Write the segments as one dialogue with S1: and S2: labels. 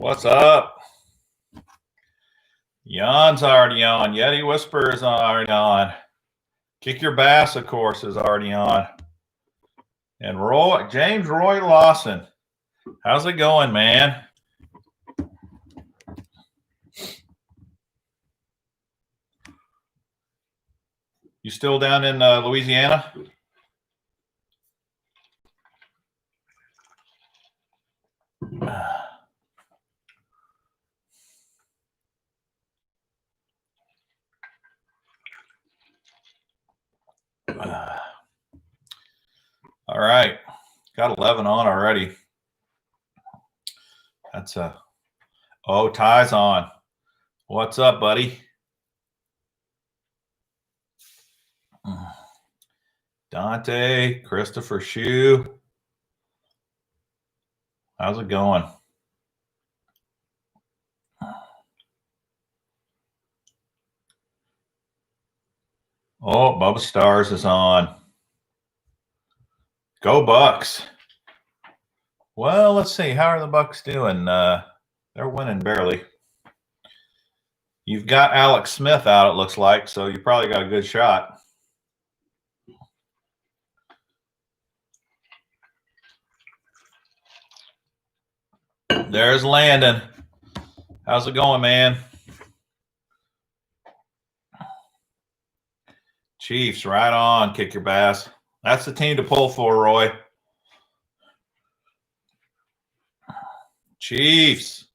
S1: What's up? Jan's already on. Yeti Whisper is already on. Kick Your Bass, of course, is already on. And James Roy Lawson. How's it going, man? You still down in Louisiana? All right. Got 11 on already. That's oh, Ty's on. What's up, buddy? Dante, Christopher Shue. How's it going? Oh, Bubba Stars is on. Go Bucks. Well, let's see. How are the Bucks doing? They're winning barely. You've got Alex Smith out, it looks like, so you probably got a good shot. There's Landon. How's it going, man? Chiefs, right on. Kick Your Bass. That's the team to pull for, Roy. Chiefs.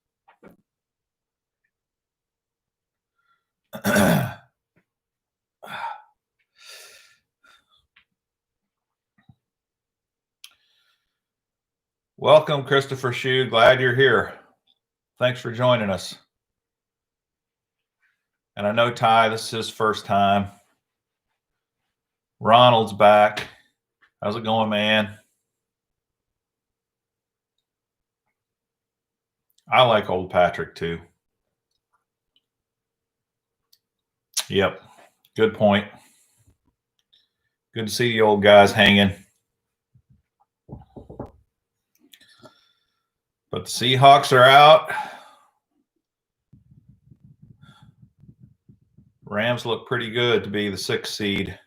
S1: Welcome, Christopher Shue. Glad you're here. Thanks for joining us. And I know Ty, this is his first time. Ronald's back. How's it going, man? I like old Patrick too. Yep. Good point. Good to see you old guys hanging. But the Seahawks are out. Rams look pretty good to be the 6th seed.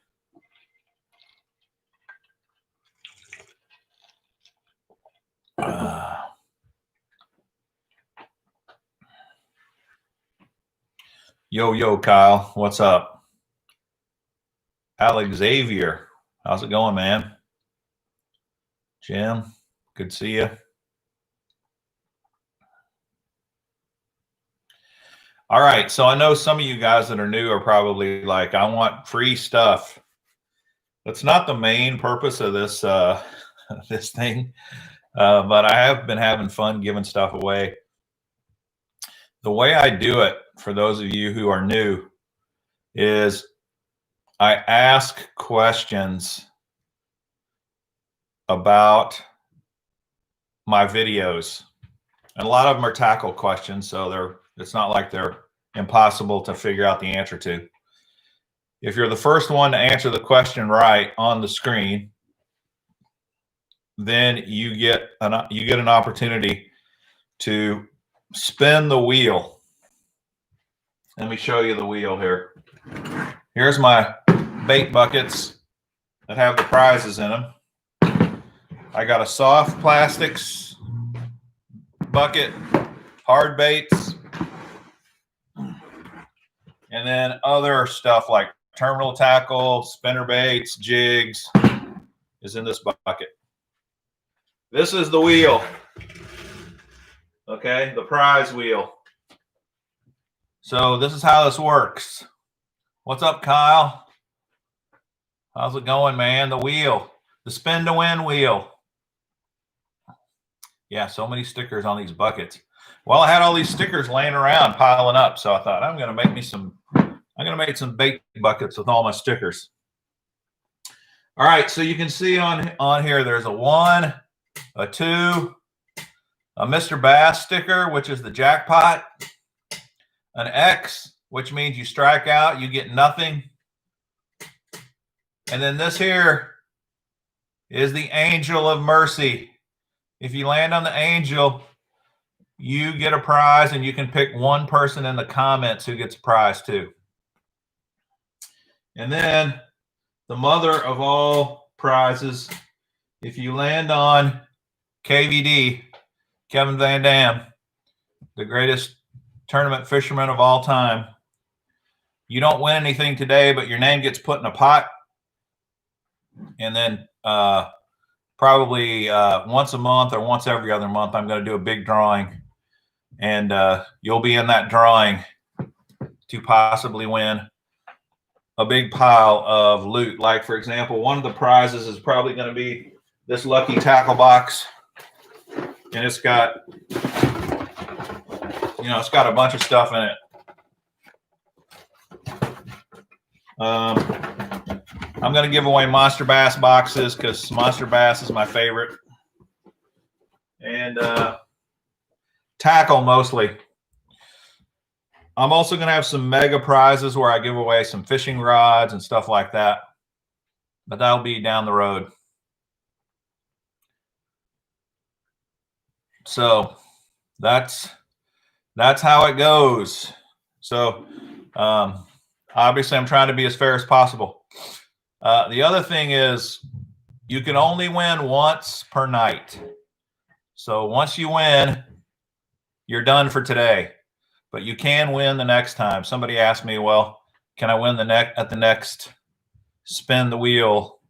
S1: Yo, Kyle. What's up? Alex Xavier. How's it going, man? Jim, good to see you. All right, so I know some of you guys that are new are probably like, I want free stuff. That's not the main purpose of this this thing, but I have been having fun giving stuff away. The way I do it, for those of you who are new, is I ask questions about my videos. And a lot of them are tackle questions, so it's not like they're impossible to figure out the answer to. If you're the first one to answer the question right on the screen, then you get an opportunity to spin the wheel. Let me show you the wheel here. Here's my bait buckets that have the prizes in them. I got a soft plastics bucket, hard baits, and then other stuff like terminal tackle, spinner baits, jigs is in this bucket. This is the wheel. Okay, the prize wheel. So this is how this works. What's up, Kyle? How's it going, man? The wheel, the spin to win wheel. Yeah, so many stickers on these buckets. Well, I had all these stickers laying around piling up, so I thought I'm going to make some bait buckets with all my stickers. All right, so you can see on here there's a 1, a 2, a Mr. Bass sticker, which is the jackpot, an X, which means you strike out, you get nothing. And then this here is the Angel of Mercy. If you land on the Angel, you get a prize, and you can pick one person in the comments who gets a prize too. And then the mother of all prizes, if you land on KVD, Kevin Van Dam, the greatest tournament fisherman of all time, you don't win anything today, but your name gets put in a pot. And then probably once a month or once every other month, I'm going to do a big drawing. And you'll be in that drawing to possibly win a big pile of loot. Like, for example, one of the prizes is probably going to be this lucky tackle box. And it's got, it's got a bunch of stuff in it. I'm going to give away Monster Bass boxes because Monster Bass is my favorite. And tackle mostly. I'm also going to have some mega prizes where I give away some fishing rods and stuff like that. But that'll be down the road. So that's how it goes. So obviously I'm trying to be as fair as possible. The other thing is you can only win once per night. So once you win, you're done for today. But you can win the next time. Somebody asked me, well, can I win at the next spin the wheel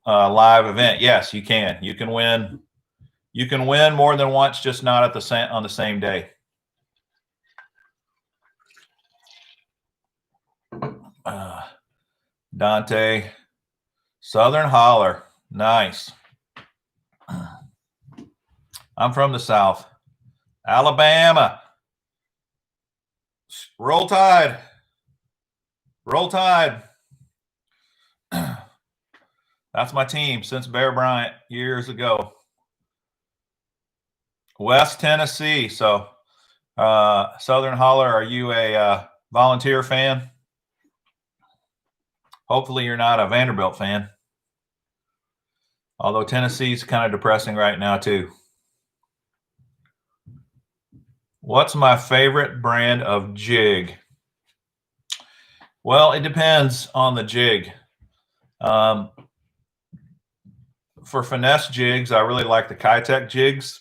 S1: live event? Yes, you can. You can win. You can win more than once, just not on the same day. Dante, Southern Holler, nice. I'm from the South, Alabama. Roll Tide. Roll Tide. That's my team since Bear Bryant years ago. West Tennessee. So, Southern Holler, are you a Volunteer fan? Hopefully you're not a Vanderbilt fan. Although Tennessee's kind of depressing right now too. What's my favorite brand of jig? Well, it depends on the jig. For finesse jigs, I really like the Kitech jigs.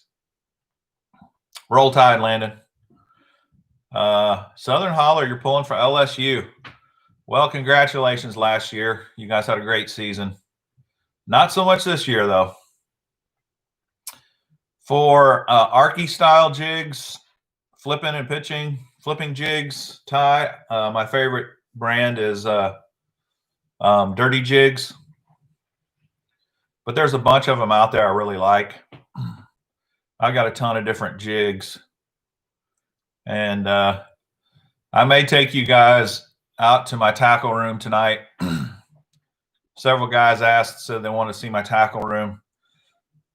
S1: Roll Tide, Landon. Southern Holler, you're pulling for LSU. Well, congratulations last year. You guys had a great season. Not so much this year, though. For Arky style jigs, flipping and pitching, flipping jigs, Ty, my favorite brand is Dirty Jigs. But there's a bunch of them out there I really like. I got a ton of different jigs. And I may take you guys out to my tackle room tonight. Several guys said they want to see my tackle room.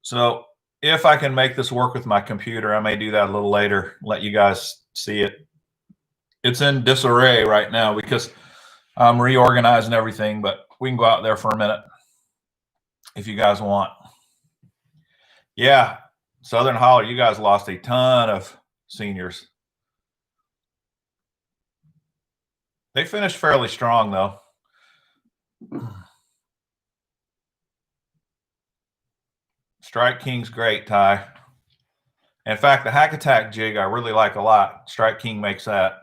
S1: So if I can make this work with my computer, I may do that a little later, let you guys see it. It's in disarray right now because I'm reorganizing everything, but we can go out there for a minute if you guys want. Yeah, Southern Holler, you guys lost a ton of seniors. They finished fairly strong, though. Strike King's great, Ty. In fact, the Hack Attack jig I really like a lot. Strike King makes that.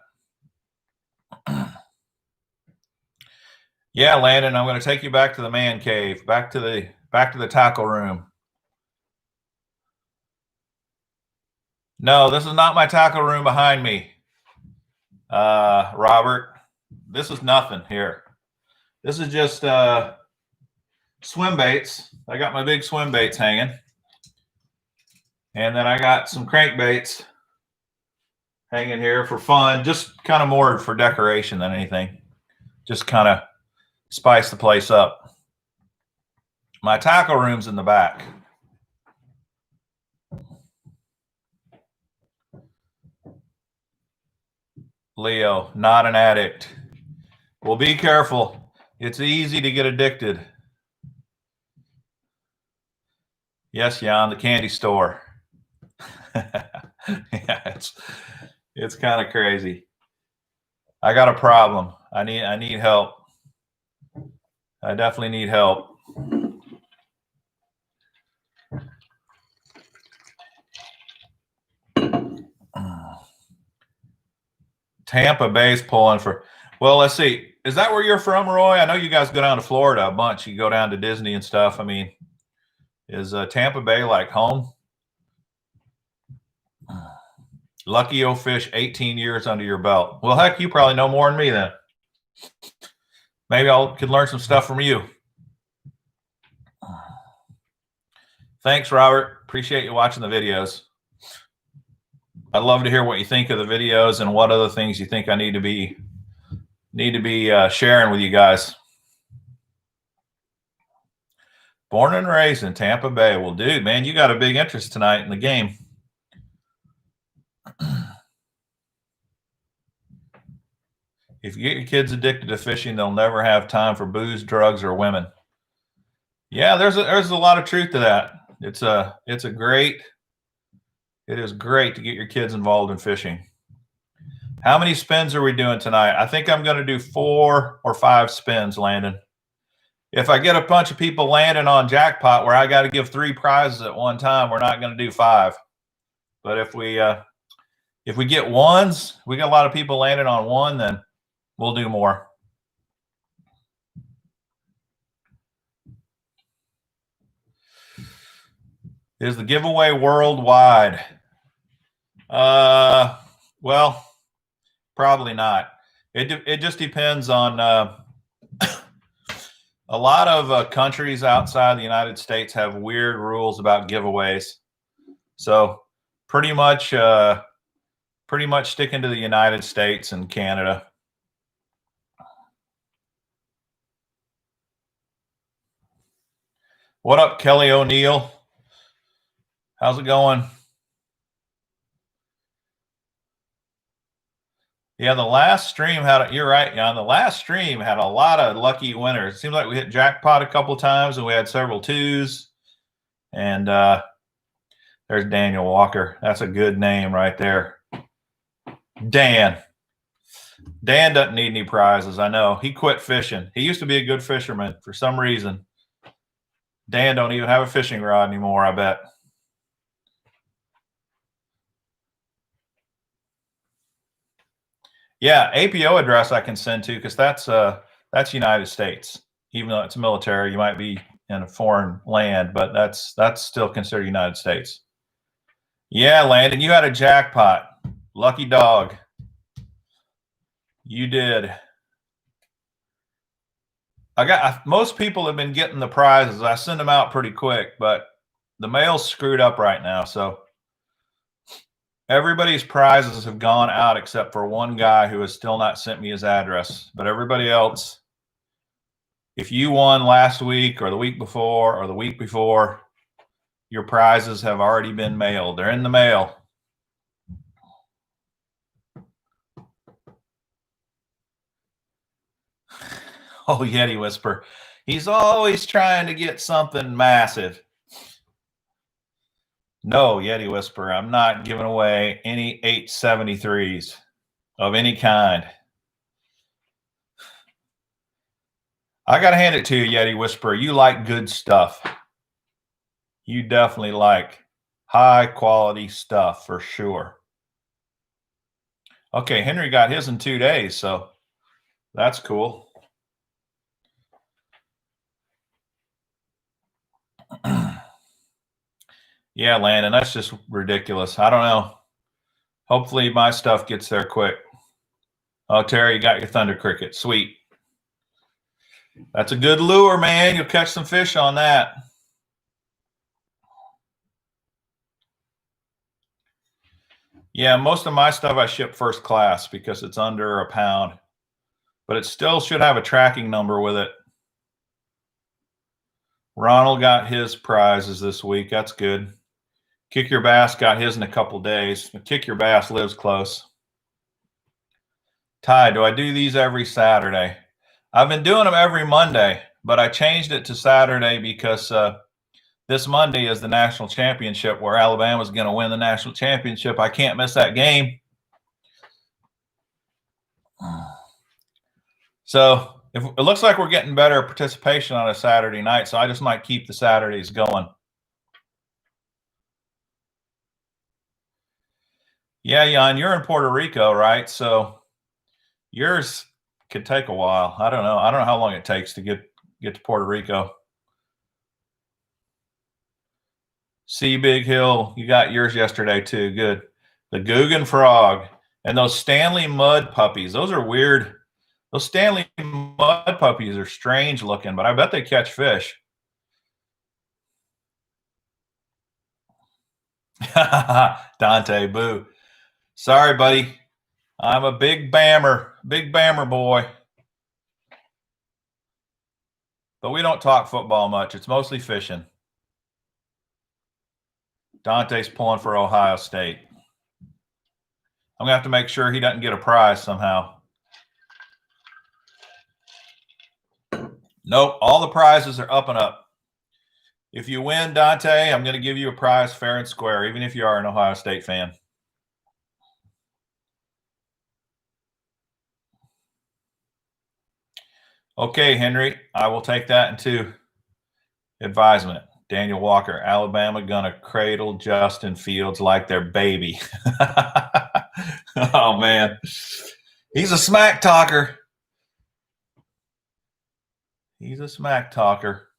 S1: Yeah, Landon, I'm going to take you back to the man cave, back to the tackle room. No, this is not my tackle room behind me, Robert. This is nothing here. This is just swim baits. I got my big swim baits hanging. And then I got some crankbaits hanging here for fun, just kind of more for decoration than anything. Just kind of spice the place up. My tackle room's in the back. Leo, not an addict. Well, be careful. It's easy to get addicted. Yes, Jan, the candy store. Yeah. Yeah, it's kind of crazy. I got a problem. I need help. I definitely need help. Tampa Bay's pulling for. Well, let's see. Is that where you're from, Roy? I know you guys go down to Florida a bunch. You go down to Disney and stuff. I mean, is Tampa Bay like home? Lucky you'll fish 18 years under your belt. Well, heck, you probably know more than me then. Maybe I could learn some stuff from you. Thanks, Robert. Appreciate you watching the videos. I'd love to hear what you think of the videos and what other things you think I need to be sharing with you guys. Born and raised in Tampa Bay. Well, dude, man, you got a big interest tonight in the game. If you get your kids addicted to fishing, they'll never have time for booze, drugs, or women. Yeah, there's a lot of truth to that. It is great to get your kids involved in fishing. How many spins are we doing tonight? I think I'm going to do 4 or 5 spins, Landon. If I get a bunch of people landing on jackpot where I got to give 3 prizes at one time, we're not going to do 5. But if we get ones, we got a lot of people landing on one, then we'll do more. Is the giveaway worldwide? Well, probably not. It just depends on a lot of countries outside the United States have weird rules about giveaways. So pretty much sticking to the United States and Canada. What up, Kelly O'Neill? How's it going? Yeah, the last stream you're right, Jan. The last stream had a lot of lucky winners. It seems like we hit jackpot a couple of times and we had several 2s. And there's Daniel Walker. That's a good name right there. Dan doesn't need any prizes. I know. He quit fishing. He used to be a good fisherman. For some reason, Dan don't even have a fishing rod anymore, I bet. Yeah, APO address I can send to, because that's United States. Even though it's military, you might be in a foreign land, but that's still considered United States. Yeah, Landon, you had a jackpot. Lucky dog. You did. Most people have been getting the prizes. I send them out pretty quick, but the mail's screwed up right now, so everybody's prizes have gone out except for one guy who has still not sent me his address. But everybody else, if you won last week or the week before or the week before, your prizes have already been mailed. They're in the mail. Oh, Yeti Whisper. He's always trying to get something massive. No, Yeti Whisper, I'm not giving away any 873s of any kind. I got to hand it to you, Yeti Whisper. You like good stuff. You definitely like high quality stuff for sure. Okay, Henry got his in 2 days, so that's cool. Yeah, Landon, that's just ridiculous. I don't know. Hopefully my stuff gets there quick. Oh, Terry, you got your Thunder Cricket. Sweet. That's a good lure, man. You'll catch some fish on that. Yeah, most of my stuff I ship first class because it's under a pound. But it still should have a tracking number with it. Ronald got his prizes this week. That's good. Kick Your Bass got his in a couple days. Kick Your Bass lives close. Ty, do I do these every Saturday? I've been doing them every Monday, but I changed it to Saturday because this Monday is the national championship where Alabama's going to win the national championship. I can't miss that game. So it looks like we're getting better participation on a Saturday night, so I just might keep the Saturdays going. Yeah, Jan, you're in Puerto Rico, right? So yours could take a while. I don't know. I don't know how long it takes to get to Puerto Rico. See, Big Hill, you got yours yesterday too. Good. The Guggen frog and those Stanley mud puppies. Those are weird. Those Stanley mud puppies are strange looking, but I bet they catch fish. Dante, boo. Sorry, buddy. I'm a big bammer boy. But we don't talk football much. It's mostly fishing. Dante's pulling for Ohio State. I'm going to have to make sure he doesn't get a prize somehow. Nope, all the prizes are up and up. If you win, Dante, I'm going to give you a prize fair and square, even if you are an Ohio State fan. Okay, Henry, I will take that into advisement. Daniel Walker, Alabama gonna cradle Justin Fields like their baby. Oh, man. He's a smack talker. He's a smack talker.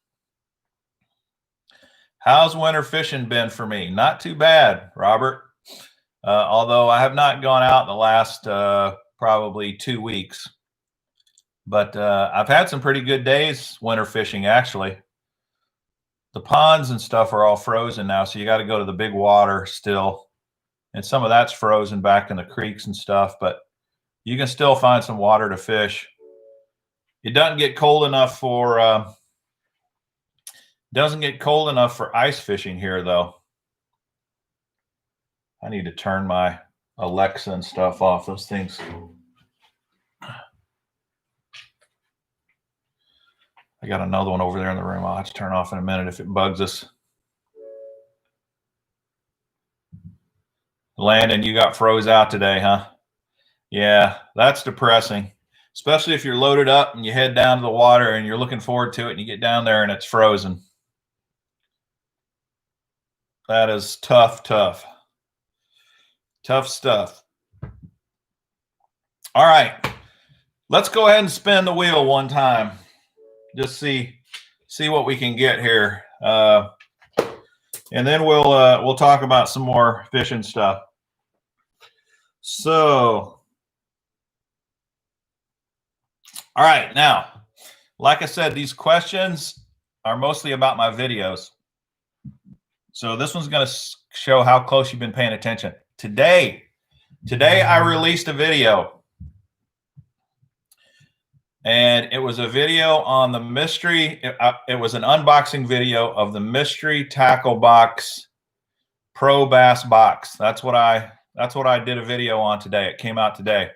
S1: How's winter fishing been for me? Not too bad, Robert. Although I have not gone out the last probably 2 weeks. But I've had some pretty good days winter fishing, actually. The ponds and stuff are all frozen now, so you got to go to the big water still. And some of that's frozen back in the creeks and stuff, but you can still find some water to fish. It doesn't get cold enough for ice fishing here, though. I need to turn my Alexa and stuff off. Those things. I got another one over there in the room. I'll have to turn off in a minute if it bugs us. Landon, you got froze out today, huh? Yeah, that's depressing, especially if you're loaded up and you head down to the water and you're looking forward to it and you get down there and it's frozen. That is tough stuff. All right, let's go ahead and spin the wheel one time. Just see what we can get here, and then we'll talk about some more fishing stuff. So, all right, now, like I said, these questions are mostly about my videos. So this one's going to show how close you've been paying attention. Today I released a video. And it was a video on the mystery. It was an unboxing video of the mystery tackle box Pro Bass box. That's what I did a video on today. It came out today.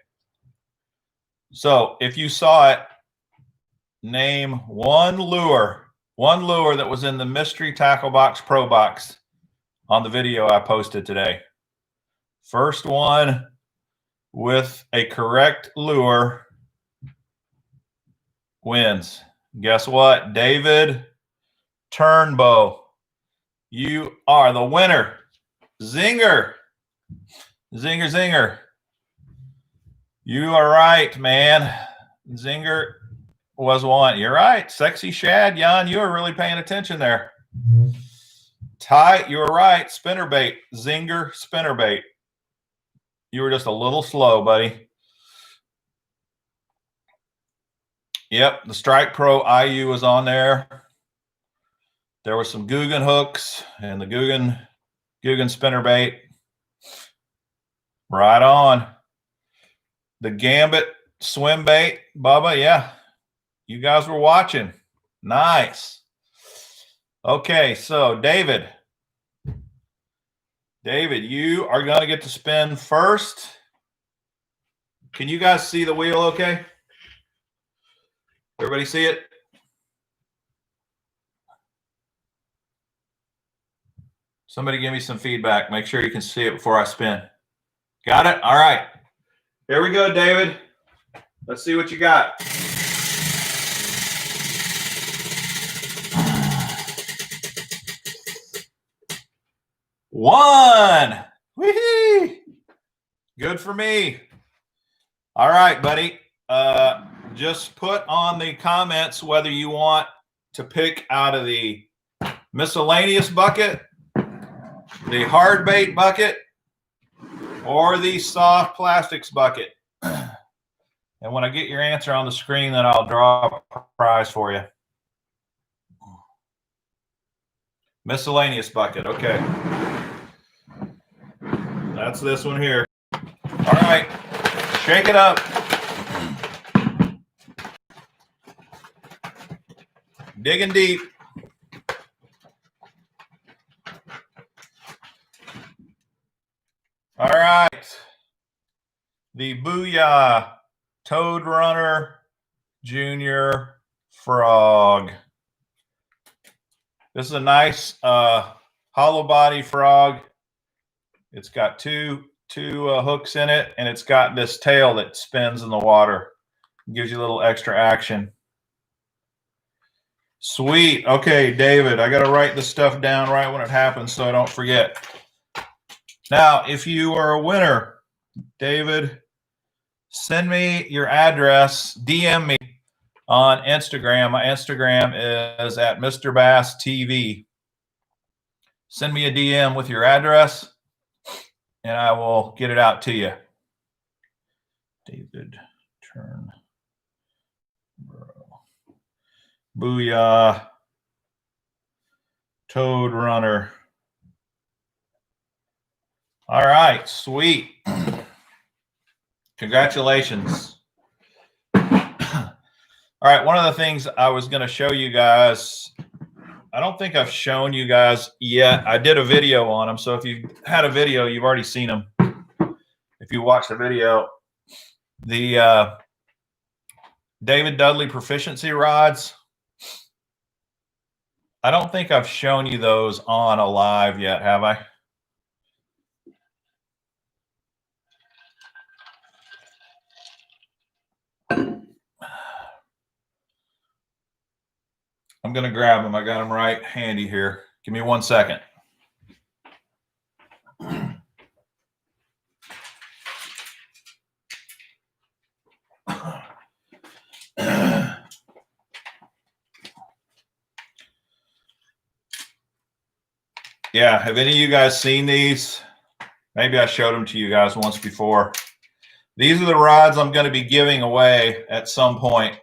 S1: So if you saw it, name one lure that was in the mystery tackle box Pro box on the video I posted today. First one with a correct lure wins. Guess what? David Turnbow, you are the winner. Zinger. You are right, man. Zinger was one. You're right. Sexy Shad, Jan, you are really paying attention there. Ty, you were right. Spinnerbait. Zinger spinnerbait. You were just a little slow, buddy. Yep, the Strike Pro IU was on there. There were some Guggen hooks and the Guggen spinnerbait. Right on. The Gambit swim bait, Bubba. Yeah, you guys were watching. Nice. Okay, so David, you are going to get to spin first. Can you guys see the wheel okay? Everybody see it? Somebody give me some feedback. Make sure you can see it before I spin. Got it? All right. Here we go, David. Let's see what you got. One. Whee! Good for me. All right, buddy. Just put on the comments whether you want to pick out of the miscellaneous bucket, the hard bait bucket, or the soft plastics bucket. And when I get your answer on the screen, then I'll draw a prize for you. Miscellaneous bucket. Okay. That's this one here. All right. Shake it up. Digging deep. All right. The Booyah Toad Runner Junior Frog. This is a nice hollow body frog. It's got two hooks in it, and it's got this tail that spins in the water. It gives you a little extra action. Sweet. Okay, David, I got to write this stuff down right when it happens so I don't forget. Now, if you are a winner, David, send me your address, DM me on Instagram. My Instagram is at Mr. Bass TV. Send me a DM with your address, and I will get it out to you. David Turn. Booyah. Toad Runner. All right, sweet. Congratulations. All right, one of the things I was going to show you guys, I don't think I've shown you guys yet. I did a video on them, so if you've had a video, you've already seen them. If you watch the video, the David Dudley Proficiency rods, I don't think I've shown you those on a live yet, have I? I'm going to grab them. I got them right handy here. Give me 1 second. Yeah, have any of you guys seen these? Maybe I showed them to you guys once before. These are the rods I'm going to be giving away at some point.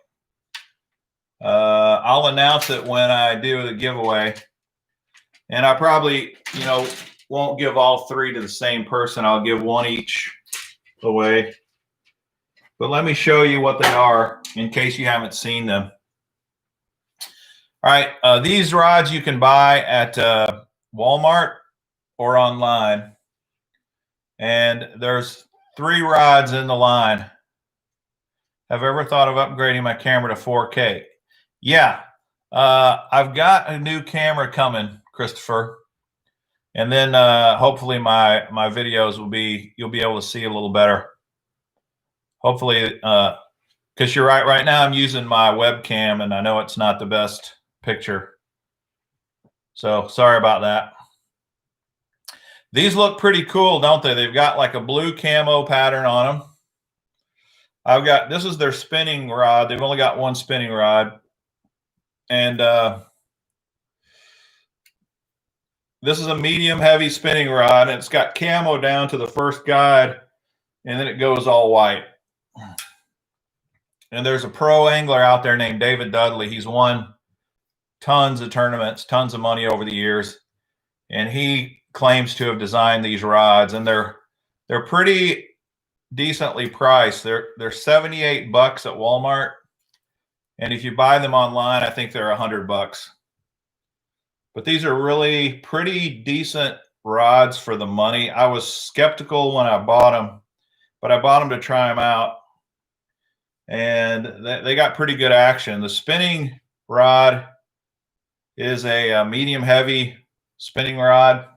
S1: I'll announce it when I do the giveaway. And I probably, won't give all three to the same person. I'll give one each away. But let me show you what they are in case you haven't seen them. All right, these rods you can buy at Walmart or online. And there's 3 rods in the line. Have I ever thought of upgrading my camera to 4K? Yeah, I've got a new camera coming, Christopher. And then hopefully my videos you'll be able to see a little better. Hopefully, because you're right now I'm using my webcam and I know it's not the best picture. So sorry about that. These look pretty cool, don't they? They've got like a blue camo pattern on them. This is their spinning rod. They've only got one spinning rod. And this is a medium heavy spinning rod. And it's got camo down to the first guide. And then it goes all white. And there's a pro angler out there named David Dudley. He's won tons of tournaments, tons of money over the years. And he claims to have designed these rods, and they're pretty decently priced. They're $78 at Walmart, and if you buy them online, I think they're $100. But these are really pretty decent rods for the money. I was skeptical when I bought them, but I bought them to try them out, and they got pretty good action. The spinning rod is a medium heavy spinning rod.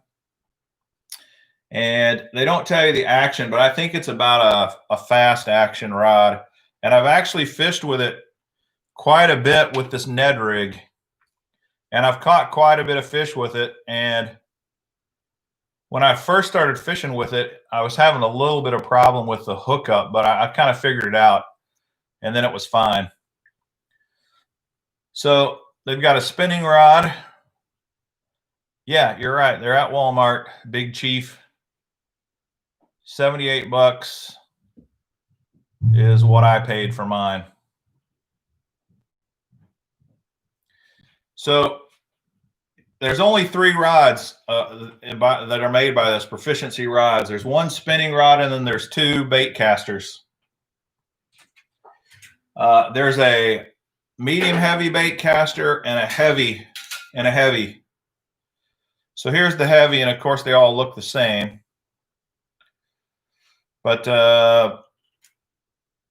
S1: And they don't tell you the action, but I think it's about a fast action rod. And I've actually fished with it quite a bit with this Ned rig. And I've caught quite a bit of fish with it. And when I first started fishing with it, I was having a little bit of problem with the hookup, but I kind of figured it out. And then it was fine. So they've got a spinning rod. Yeah, you're right. They're at Walmart, Big Chief. 78 bucks is what I paid for mine. So there's only 3 rods that are made by this, Proficiency rods. There's 1 spinning rod, and then there's 2 bait casters. There's a medium heavy bait caster and a heavy So here's the heavy, and of course they all look the same. But the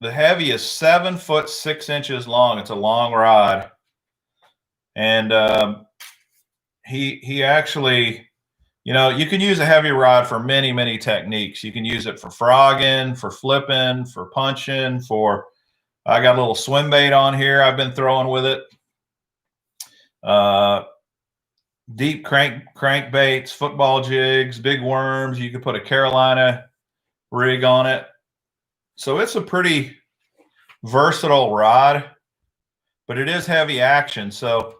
S1: heavy is 7 foot 6 inches long. It's a long rod. And he actually, you know, you can use a heavy rod for many, many techniques. You can use it for frogging, for flipping, for punching, I got a little swim bait on here I've been throwing with it. Deep crank baits, football jigs, big worms. You could put a Carolina rig on it. So it's a pretty versatile rod, but it is heavy action, so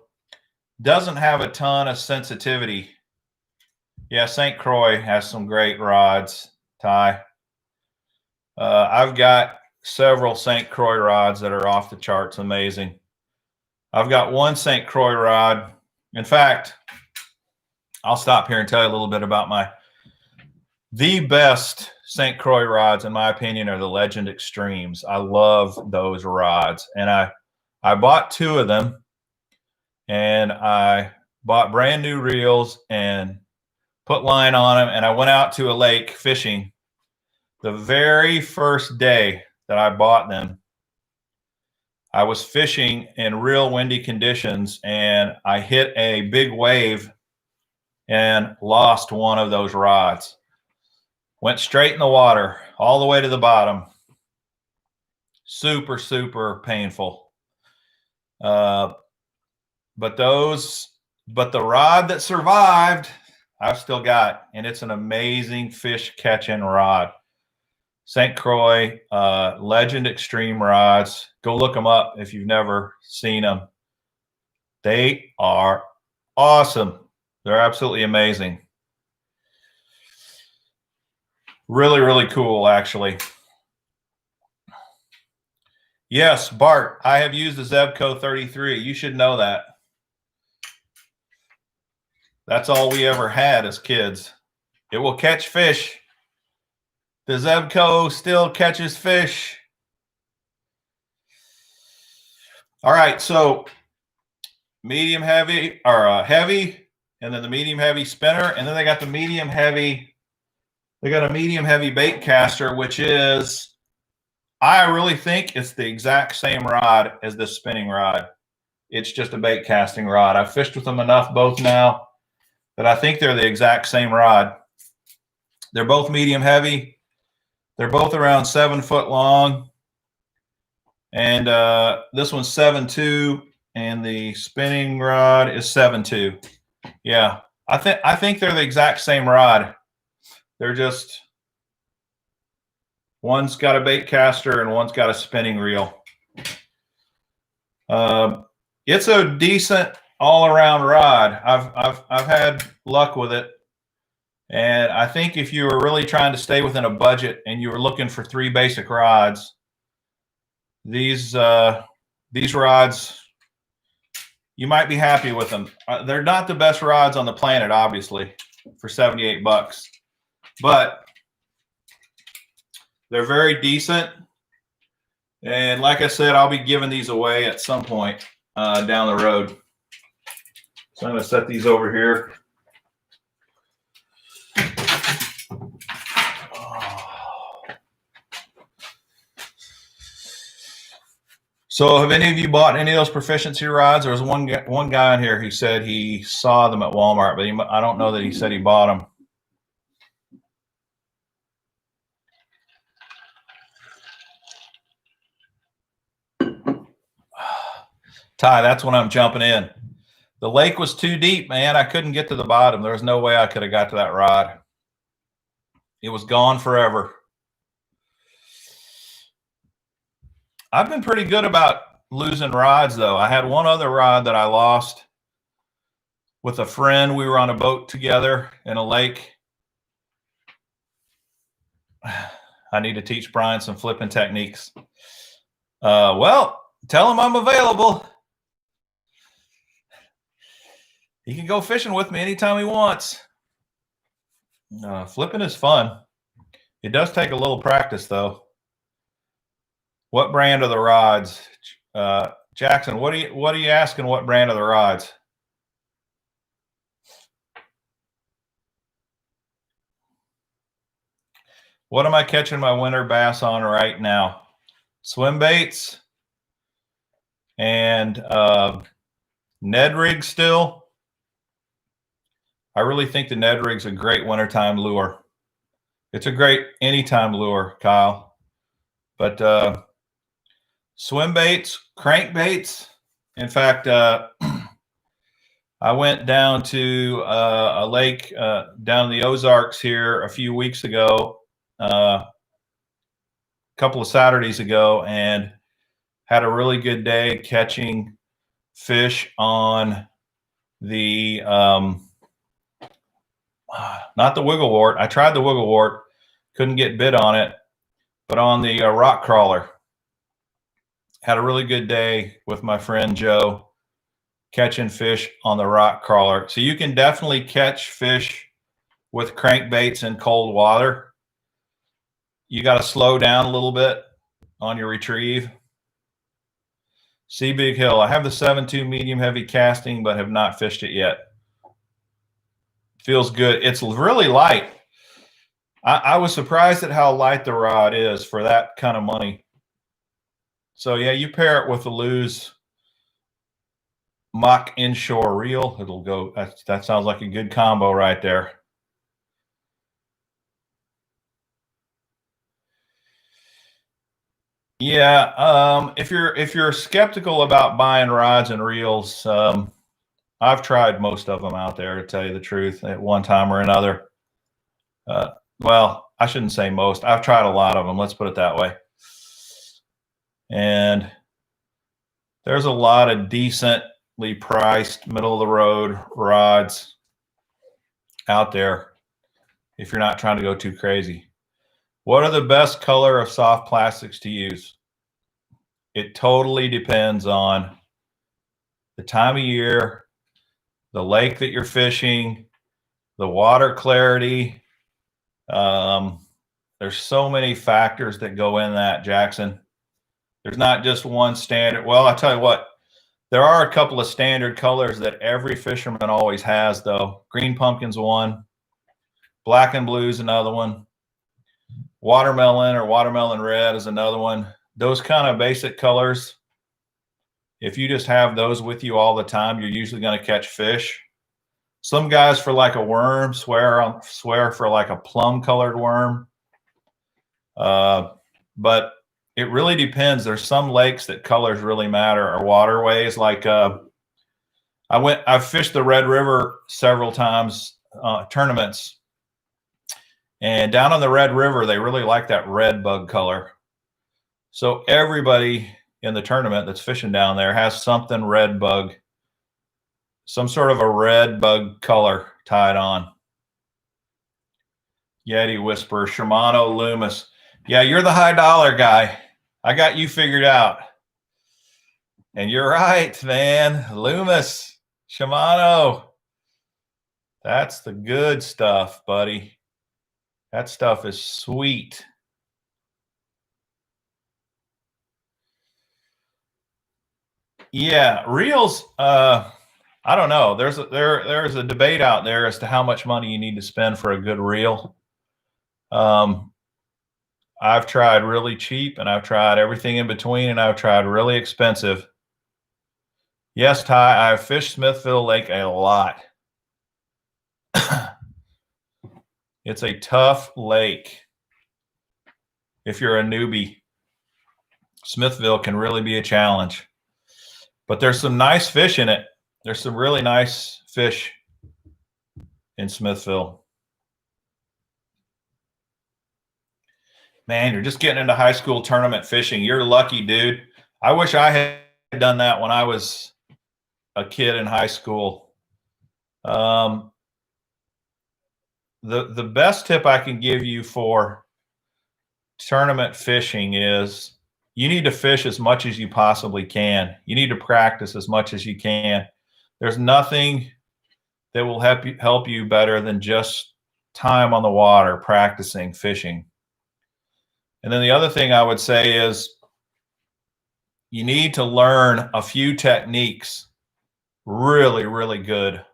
S1: doesn't have a ton of sensitivity. Yeah, St. Croix has some great rods, Ty. I've got several St. Croix rods that are off the charts amazing. I've got 1 St. Croix rod. In fact, I'll stop here and tell you a little bit about the best St. Croix rods, in my opinion, are the Legend Extremes. I love those rods. And I bought 2 of them, and I bought brand new reels and put line on them. And I went out to a lake fishing. The very first day that I bought them, I was fishing in real windy conditions, and I hit a big wave and lost one of those rods. Went straight in the water, all the way to the bottom. Super, super painful. But the rod that survived, I've still got, and it's an amazing fish catching rod. St. Croix, Legend Extreme rods. Go look them up if you've never seen them. They are awesome. They're absolutely amazing. Really, really cool, actually. Yes, Bart, I have used the Zebco 33. You should know that. That's all we ever had as kids. It will catch fish. The Zebco still catches fish. All right, so medium heavy, or heavy, and then the medium heavy spinner, and then they got the medium heavy. They got a medium heavy bait caster, which is, I really think it's the exact same rod as this spinning rod. It's just a bait casting rod. I've fished with them enough both now that I think they're the exact same rod. They're both medium heavy. They're both around 7 foot long. And this one's 7.2, and the spinning rod is 7.2. Yeah, I think they're the exact same rod. They're just, one's got a bait caster and one's got a spinning reel. It's a decent all-around rod. I've had luck with it, and I think if you were really trying to stay within a budget and you were looking for 3 basic rods, these rods, you might be happy with them. They're not the best rods on the planet, obviously, for 78 bucks, but they're very decent. And like I said, I'll be giving these away at some point down the road. So I'm going to set these over here. So have any of you bought any of those Proficiency rods? There was one guy in here who said he saw them at Walmart, but I don't know that he said he bought them. Ty, that's when I'm jumping in. The lake was too deep, man. I couldn't get to the bottom. There was no way I could have got to that rod. It was gone forever. I've been pretty good about losing rods, though. I had one other rod that I lost with a friend. We were on a boat together in a lake. I need to teach Brian some flipping techniques. Well, tell him I'm available. He can go fishing with me anytime he wants. Flipping is fun. It does take a little practice, though. What brand are the rods? Jackson, what are you asking? What brand are the rods? What am I catching my winter bass on right now? Swim baits and Ned rig still. I really think the Ned rig's a great wintertime lure. It's a great anytime lure, Kyle. But swim baits, crank baits. In fact, I went down to a lake down in the Ozarks here a few weeks ago, a couple of Saturdays ago, and had a really good day catching fish on the not the wigglewort. I tried the wigglewort, couldn't get bit on it, but on the rock crawler. Had a really good day with my friend Joe catching fish on the rock crawler. So you can definitely catch fish with crankbaits in cold water. You got to slow down a little bit on your retrieve. See Big Hill. I have the 7.2 medium heavy casting, but have not fished it yet. Feels good. It's really light. I was surprised at how light the rod is for that kind of money. So yeah, you pair it with the Lew's mock inshore reel. It'll go. That sounds like a good combo right there. Yeah, if you're skeptical about buying rods and reels, I've tried most of them out there, to tell you the truth, at one time or another. Well, I shouldn't say most. I've tried a lot of them. Let's put it that way. And there's a lot of decently priced, middle of the road rods out there if you're not trying to go too crazy. What are the best color of soft plastics to use? It totally depends on the time of year, the lake that you're fishing, the water clarity. There's so many factors that go in that, Jackson. There's not just one standard. Well, I'll tell you what, there are a couple of standard colors that every fisherman always has, though. Green pumpkin's one, black and blue's another one. Watermelon or watermelon red is another one. Those kind of basic colors, if you just have those with you all the time, you're usually going to catch fish. Some guys for like a worm swear for like a plum colored worm. But it really depends. There's some lakes that colors really matter, or waterways. Like I've fished the Red River several times, tournaments. And down on the Red River, they really like that red bug color. So everybody in the tournament that's fishing down there has something red bug, some sort of a red bug color tied on. Yeti Whisper, Shimano, Loomis. Yeah, you're the high dollar guy. I got you figured out. And you're right, man. Loomis, Shimano. That's the good stuff, buddy. That stuff is sweet. Yeah, reels. I don't know. There's a debate out there as to how much money you need to spend for a good reel. I've tried really cheap, and I've tried everything in between, and I've tried really expensive. Yes, Ty, I've fished Smithville Lake a lot. It's a tough lake. If you're a newbie, Smithville can really be a challenge. But there's some nice fish in it. There's some really nice fish in Smithville. Man, you're just getting into high school tournament fishing. You're lucky, dude. I wish I had done that when I was a kid in high school. The best tip I can give you for tournament fishing is you need to fish as much as you possibly can. You need to practice as much as you can. There's nothing that will help you better than just time on the water, practicing fishing. And then the other thing I would say is you need to learn a few techniques really, really good.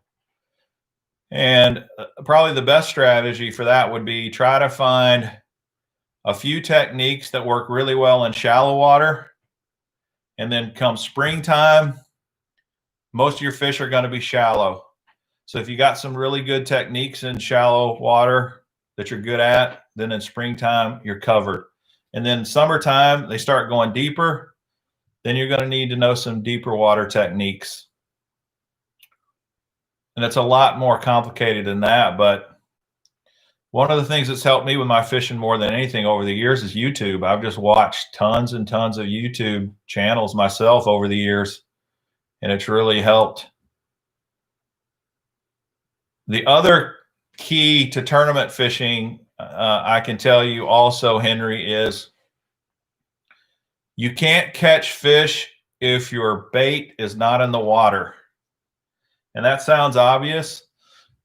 S1: And probably the best strategy for that would be try to find a few techniques that work really well in shallow water. And then come springtime, most of your fish are going to be shallow. So if you got some really good techniques in shallow water that you're good at, then in springtime, you're covered. And then summertime, they start going deeper. Then you're going to need to know some deeper water techniques. And it's a lot more complicated than that. But one of the things that's helped me with my fishing more than anything over the years is YouTube. I've just watched tons and tons of YouTube channels myself over the years, and it's really helped. The other key to tournament fishing, I can tell you also, Henry, is you can't catch fish if your bait is not in the water. And that sounds obvious,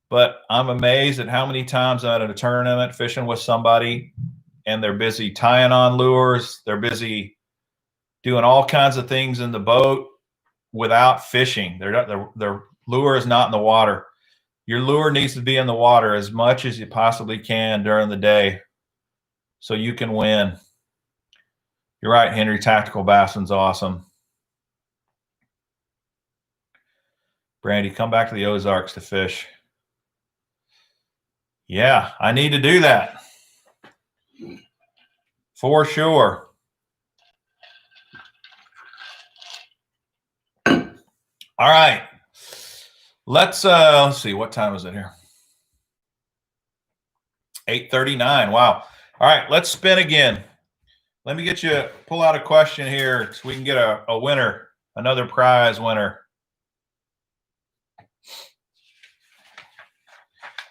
S1: but I'm amazed at how many times I'm at a tournament fishing with somebody and they're busy tying on lures. They're busy doing all kinds of things in the boat without fishing. Their lure is not in the water. Your lure needs to be in the water as much as you possibly can during the day so you can win. You're right, Henry. Tactical Bassing's awesome. Brandy, come back to the Ozarks to fish. Yeah, I need to do that. For sure. All right. Let's see, what time is it here? 8:39. Wow. All right, let's spin again. Let me pull out a question here so we can get a winner, another prize winner.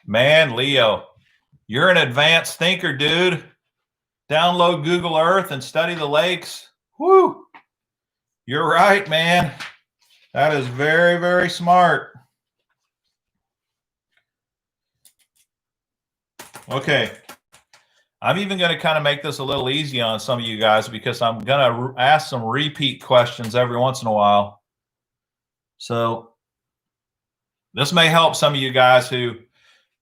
S1: Man, Leo, you're an advanced thinker, dude. Download Google Earth and study the lakes. Woo! You're right, man. That is very, very smart. Okay. I'm even going to kind of make this a little easy on some of you guys because I'm going to ask some repeat questions every once in a while. So this may help some of you guys who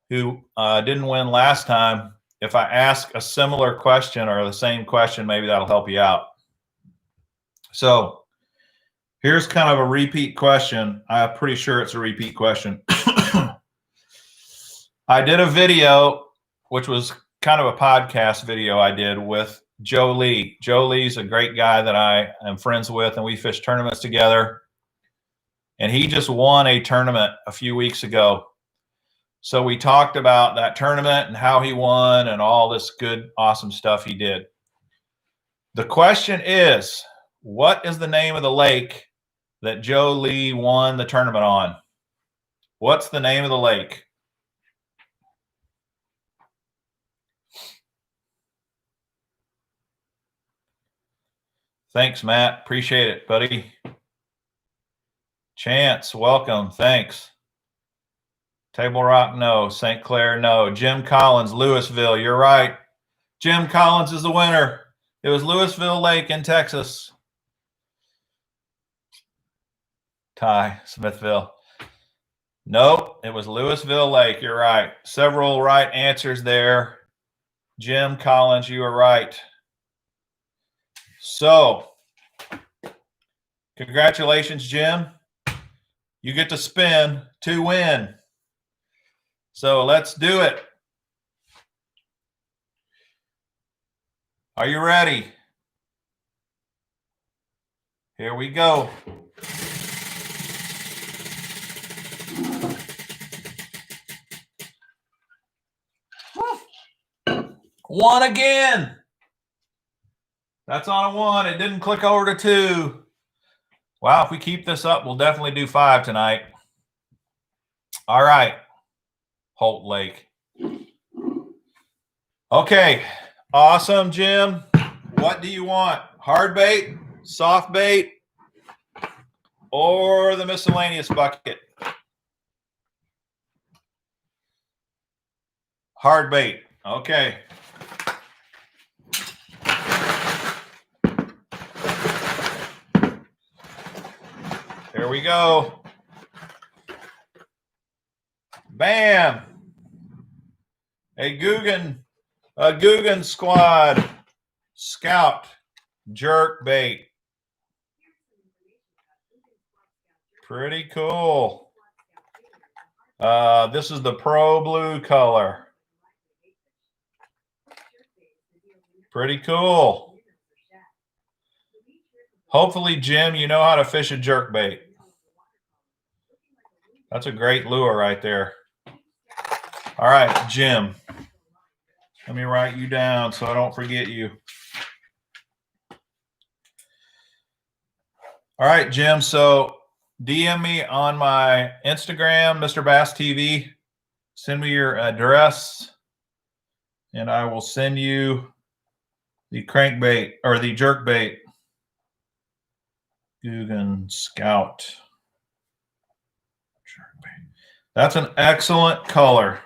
S1: didn't win last time. If I ask a similar question or the same question, maybe that'll help you out. So here's kind of a repeat question. I'm pretty sure it's a repeat question. I did a video, which was kind of a podcast video I did with Joe Lee. Joe Lee's a great guy that I am friends with, and we fish tournaments together. And he just won a tournament a few weeks ago. So we talked about that tournament and how he won and all this good, awesome stuff he did. The question is, what is the name of the lake that Joe Lee won the tournament on? What's the name of the lake? Thanks, Matt. Appreciate it, buddy. Chance, welcome. Thanks. Table Rock, no. St. Clair, no. Jim Collins, Louisville. You're right. Jim Collins is the winner. It was Louisville Lake in Texas. Ty, Smithville. Nope, it was Louisville Lake. You're right. Several right answers there. Jim Collins, you are right. So, congratulations, Jim. You get to spin to win. So let's do it. Are you ready? Here we go. 1 again. That's on a 1. It didn't click over to 2. Wow, if we keep this up, we'll definitely do 5 tonight. All right. Holt Lake. Okay. Awesome, Jim. What do you want? Hard bait, soft bait, or the miscellaneous bucket? Hard bait. Okay. Here we go. Bam. A Guggen Squad Scout jerk bait. Pretty cool. This is the Pro Blue color. Pretty cool. Hopefully, Jim, you know how to fish a jerk bait. That's a great lure right there. All right, Jim. Let me write you down so I don't forget you. All right, Jim. So DM me on my Instagram, Mr. Bass TV. Send me your address, and I will send you the crankbait or the jerk bait. Guggen Scout jerk bait. That's an excellent color.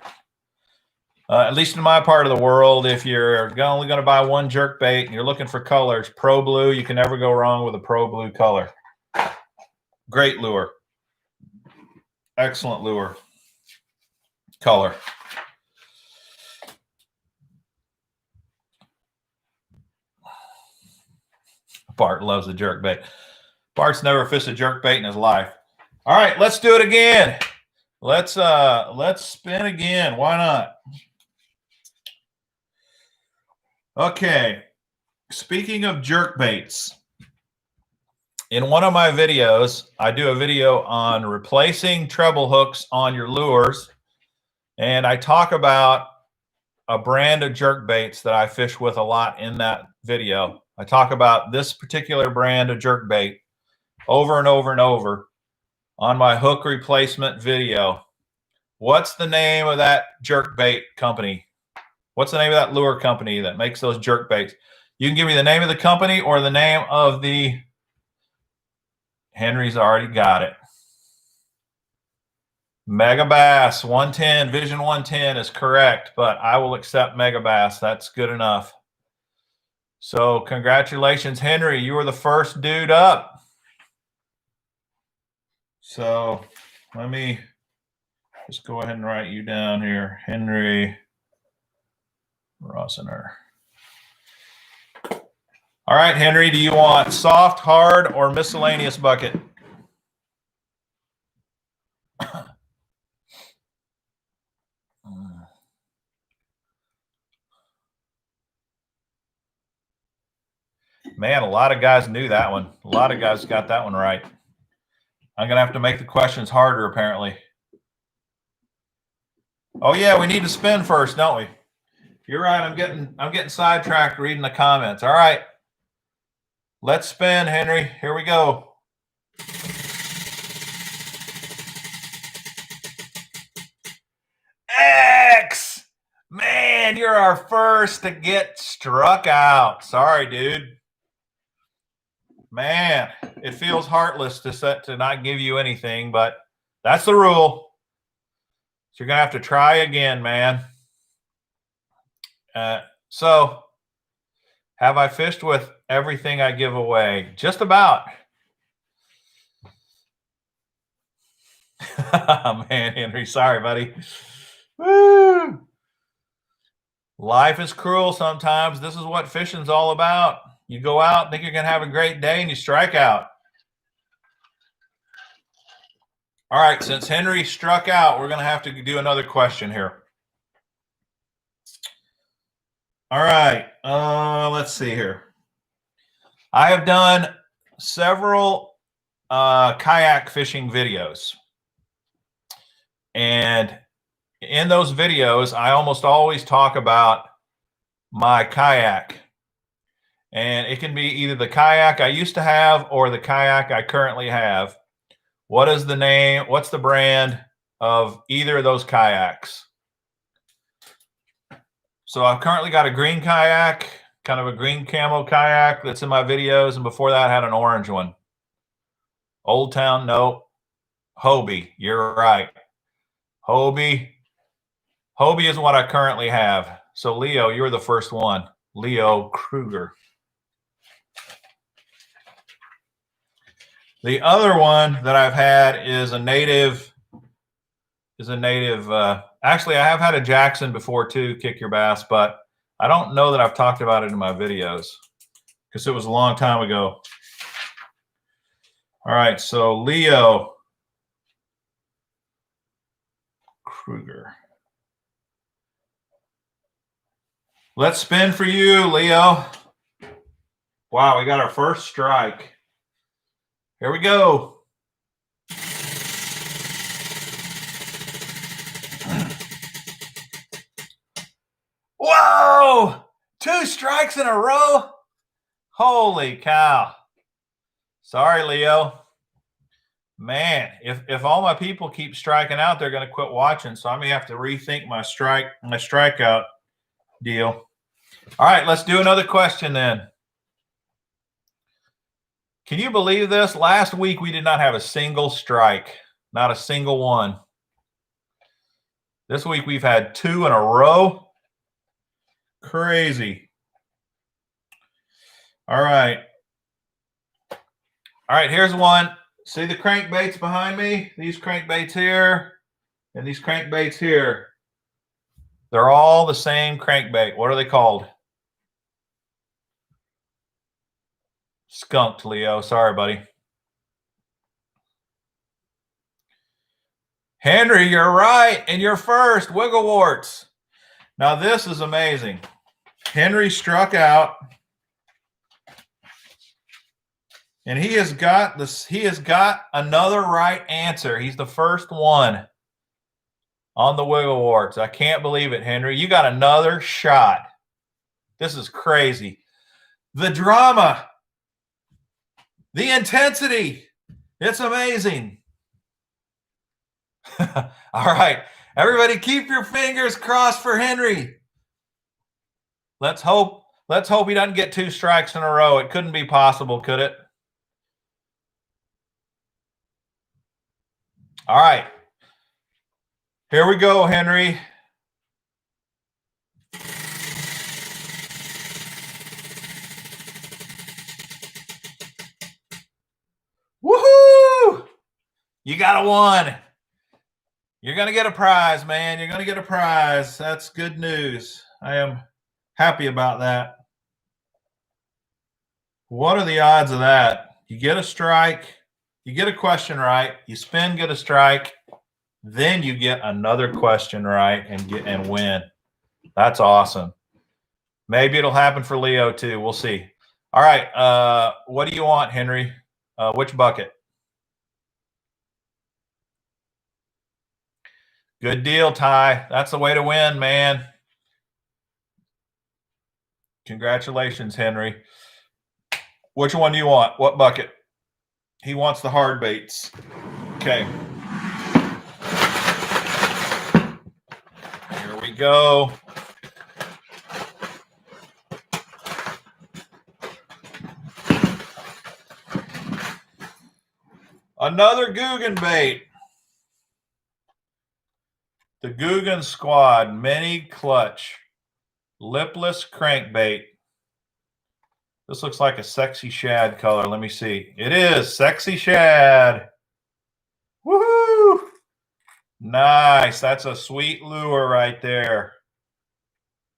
S1: At least in my part of the world, if you're only going to buy one jerk bait and you're looking for colors, Pro Blue, you can never go wrong with a Pro Blue color. Great lure. Excellent lure. Color. Bart loves the jerk bait. Bart's never fished a jerk bait in his life. All right, let's do it again. Let's spin again. Why not? Okay. Speaking of jerk baits, in one of my videos, I do a video on replacing treble hooks on your lures, and I talk about a brand of jerk baits that I fish with a lot in that video. I talk about this particular brand of jerk bait over and over and over on my hook replacement video. What's the name of that jerk bait company? What's the name of that lure company that makes those jerk baits? You can give me the name of the company or the name of the... Henry's already got it. Mega Bass 110, Vision 110 is correct, but I will accept Mega Bass. That's good enough. So congratulations, Henry. You were the first dude up. So let me just go ahead and write you down here. Henry Rosener. All right, Henry, do you want soft, hard, or miscellaneous bucket? Man, a lot of guys knew that one. A lot of guys got that one right. I'm going to have to make the questions harder, apparently. Oh, yeah, we need to spin first, don't we? You're right. I'm getting sidetracked reading the comments. All right. Let's spin, Henry. Here we go. X! Man, you're our first to get struck out. Sorry, dude. Man, it feels heartless to not give you anything, but that's the rule. So you're going to have to try again, man. So have I fished with everything I give away? Just about. Man, Henry, sorry, buddy. Woo! Life is cruel sometimes. This is what fishing's all about. You go out, think you're going to have a great day, and you strike out. All right, since Henry struck out, we're going to have to do another question here. All right, let's see here. I have done several kayak fishing videos. And in those videos, I almost always talk about my kayak. And it can be either the kayak I used to have or the kayak I currently have. What is the name? What's the brand of either of those kayaks? So I've currently got a green kayak, kind of a green camo kayak that's in my videos. And before that, I had an orange one. Old Town, no. Hobie, you're right. Hobie is what I currently have. So Leo, you're the first one. Leo Kruger. The other one that I've had is a native. Actually, I have had a Jackson before too, Kick Your Bass, but I don't know that I've talked about it in my videos because it was a long time ago. All right, so Leo Kruger. Let's spin for you, Leo. Wow, we got our first strike. Here we go. Whoa! 2 strikes in a row? Holy cow. Sorry, Leo. Man, if all my people keep striking out, they're going to quit watching. So I may have to rethink my strikeout deal. All right, let's do another question then. Can you believe this? Last week, we did not have a single strike. Not a single one. This week, we've had 2 in a row. Crazy. All right. All right, here's one. See the crankbaits behind me? These crankbaits here and these crankbaits here. They're all the same crankbait. What are they called? Skunked, Leo. Sorry, buddy. Henry, you're right. And you're first. Wiggleworts. Now, this is amazing. Henry struck out. And he has got this. He has got another right answer. He's the first one on the Wiggleworts. I can't believe it, Henry. You got another shot. This is crazy. The drama. The intensity. It's amazing. All right. Everybody keep your fingers crossed for Henry. Let's hope he doesn't get 2 strikes in a row. It couldn't be possible, could it? All right. Here we go, Henry. Woohoo! You got a 1. You're going to get a prize, man. You're going to get a prize. That's good news. I am happy about that. What are the odds of that? You get a strike. You get a question right. You spin, get a strike. Then you get another question right and win. That's awesome. Maybe it'll happen for Leo too. We'll see. All right. What do you want, Henry? Which bucket? Good deal, Ty. That's the way to win, man. Congratulations, Henry. Which one do you want? What bucket? He wants the hard baits. Okay. Here we go. Another Guggen bait. The Guggen Squad Mini Clutch Lipless Crankbait. This looks like a sexy shad color. Let me see. It is sexy shad. Woohoo! Nice. That's a sweet lure right there.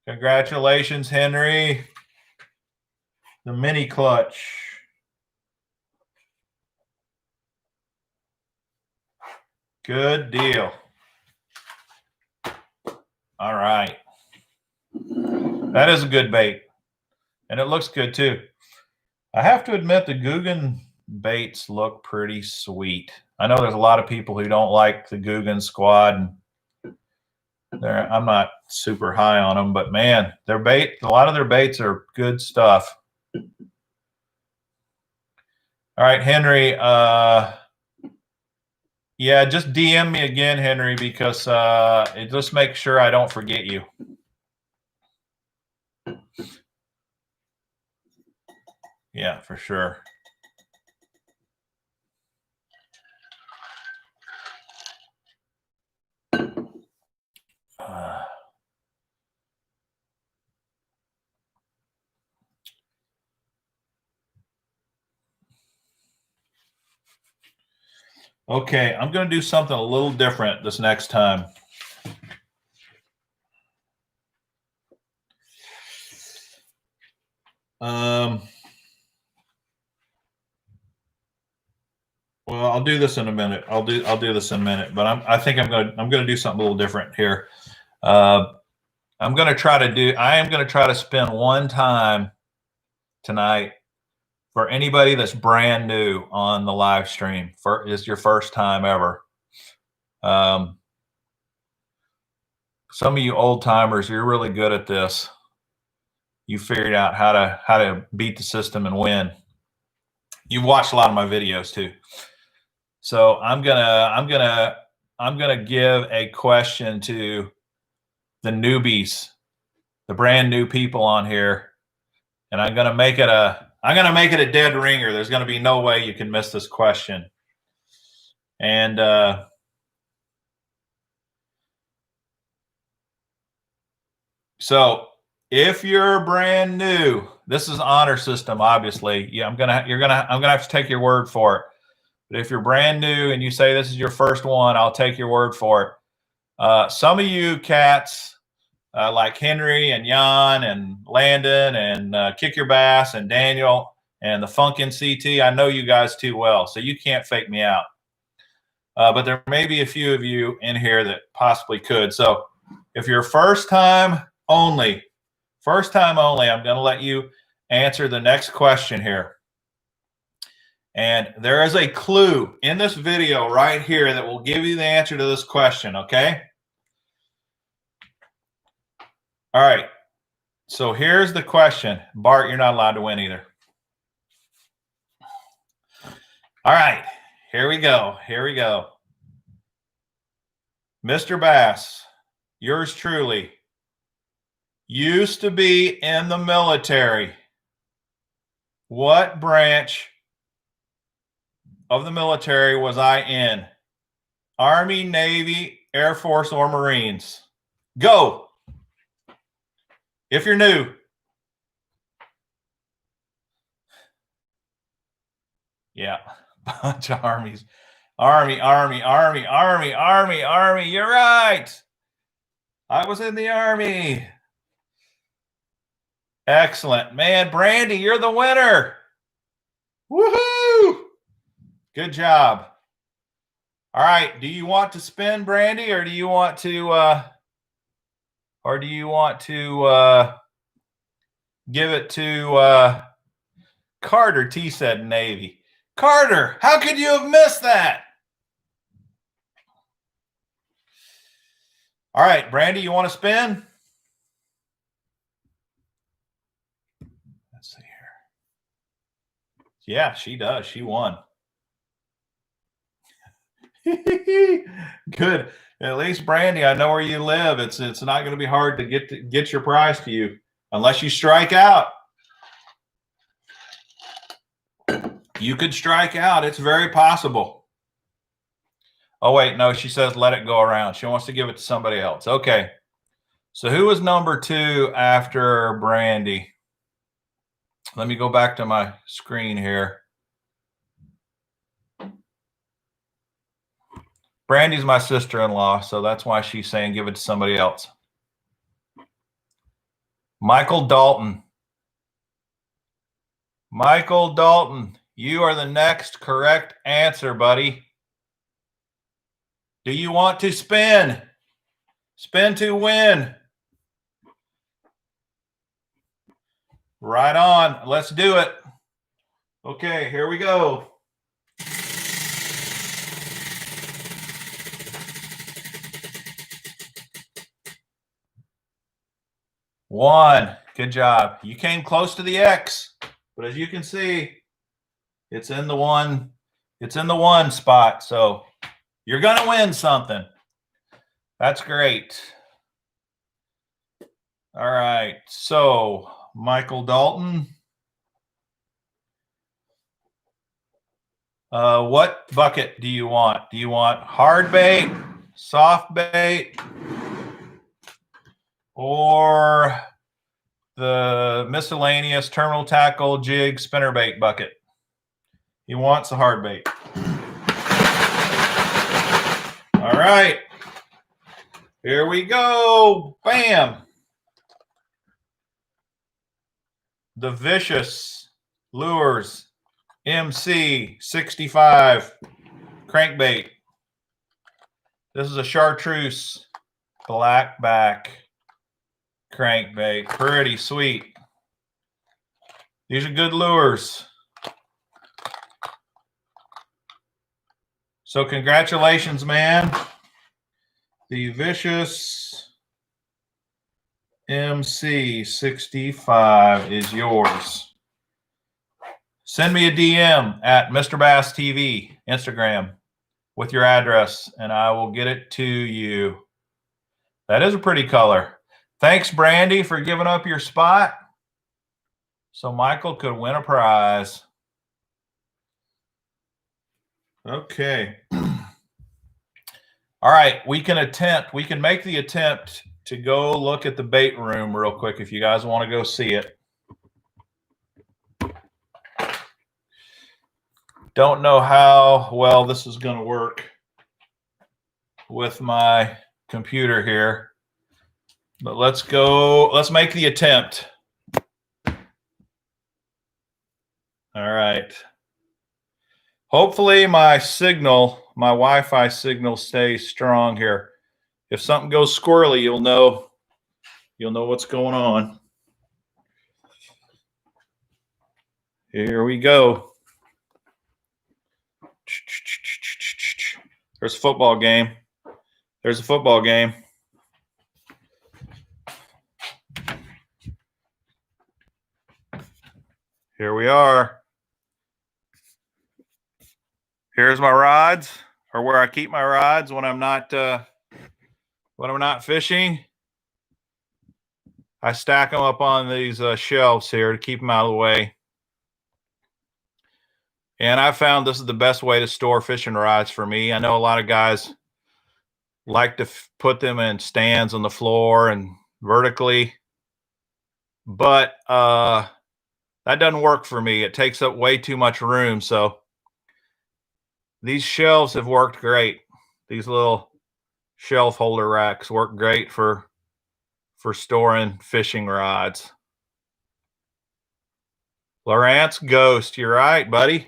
S1: Congratulations, Henry. The mini clutch. Good deal. All right. That is a good bait. And it looks good too. I have to admit the Guggen baits look pretty sweet. I know there's a lot of people who don't like the Guggen Squad. I'm not super high on them, but man, their bait, a lot of their baits are good stuff. All right, Henry. Yeah, just DM me again, Henry, because just make sure I don't forget you. Yeah, for sure. Okay, I'm going to do something a little different this next time. Well, I'll do this in a minute. I'll do this in a minute, but I think I'm gonna do something a little different here. I am going to try to spend one time tonight for anybody that's brand new on the live stream. It's your first time ever. Some of you old timers, you're really good at this. You figured out how to beat the system and win. You've watched a lot of my videos too. So I'm gonna give a question to the newbies, the brand new people on here, and I'm gonna make it a dead ringer. There's gonna be no way you can miss this question. And so if you're brand new, this is honor system, obviously. Yeah, I'm gonna have to take your word for it. But if you're brand new and you say this is your first one, I'll take your word for it. Some of you cats, like Henry and Jan and Landon and Kick Your Bass and Daniel and the Funkin' CT, I know you guys too well, so you can't fake me out. But there may be a few of you in here that possibly could. So if you're first time only, I'm going to let you answer the next question here. And there is a clue in this video right here that will give you the answer to this question, okay? All right. So here's the question. Bart, you're not allowed to win either. All right. Here we go. Mr. Bass, yours truly, used to be in the military. What branch of the military was I in? Army, Navy, Air Force, or Marines? Go. If you're new. Yeah, bunch of armies. Army. You're right. I was in the Army. Excellent. Man, Brandy, you're the winner. Woohoo! Good job. All right. Do you want to spin, Brandy, or do you want to give it to Carter? T said Navy. Carter, how could you have missed that? All right, Brandy, you want to spin? Let's see here. Yeah, she does. She won. Good. At least, Brandy, I know where you live. It's not going to be hard to get your prize to you unless you strike out. You could strike out. It's very possible. Oh, wait. No, she says let it go around. She wants to give it to somebody else. Okay. So who was number 2 after Brandy? Let me go back to my screen here. Brandy's my sister-in-law, so that's why she's saying give it to somebody else. Michael Dalton. Michael Dalton, you are the next correct answer, buddy. Do you want to spin? Spin to win. Right on. Let's do it. Okay, here we go. 1. Good job. You came close to the X, but as you can see, it's in the one. It's in the 1 spot. So you're going to win something. That's great. All right. So Michael Dalton. What bucket do you want? Do you want hard bait, soft bait, or the miscellaneous terminal tackle jig spinnerbait bucket? He wants the hard bait. All right. Here we go. Bam. The Vicious Lures MC65 crankbait. This is a chartreuse blackback crankbait. Pretty sweet. These are good lures. So congratulations, man. The Vicious MC65 is yours. Send me a DM at Mr. Bass TV, Instagram, with your address, and I will get it to you. That is a pretty color. Thanks, Brandy, for giving up your spot so Michael could win a prize. Okay. All right, we can make the attempt to go look at the bait room real quick if you guys want to go see it. Don't know how well this is going to work with my computer here, but let's go. Let's make the attempt. All right. Hopefully my Wi-Fi signal stays strong here. If something goes squirrely, you'll know what's going on. Here we go. There's a football game. There's a football game. Here we are. Here's my rods, or where I keep my rods when I'm not fishing. I stack them up on these shelves here to keep them out of the way. And I found this is the best way to store fishing rods for me. I know a lot of guys like to put them in stands on the floor and vertically, but that doesn't work for me. It takes up way too much room. So these shelves have worked great. These little shelf holder racks work great for storing fishing rods. Lawrence Ghost, you're right, buddy.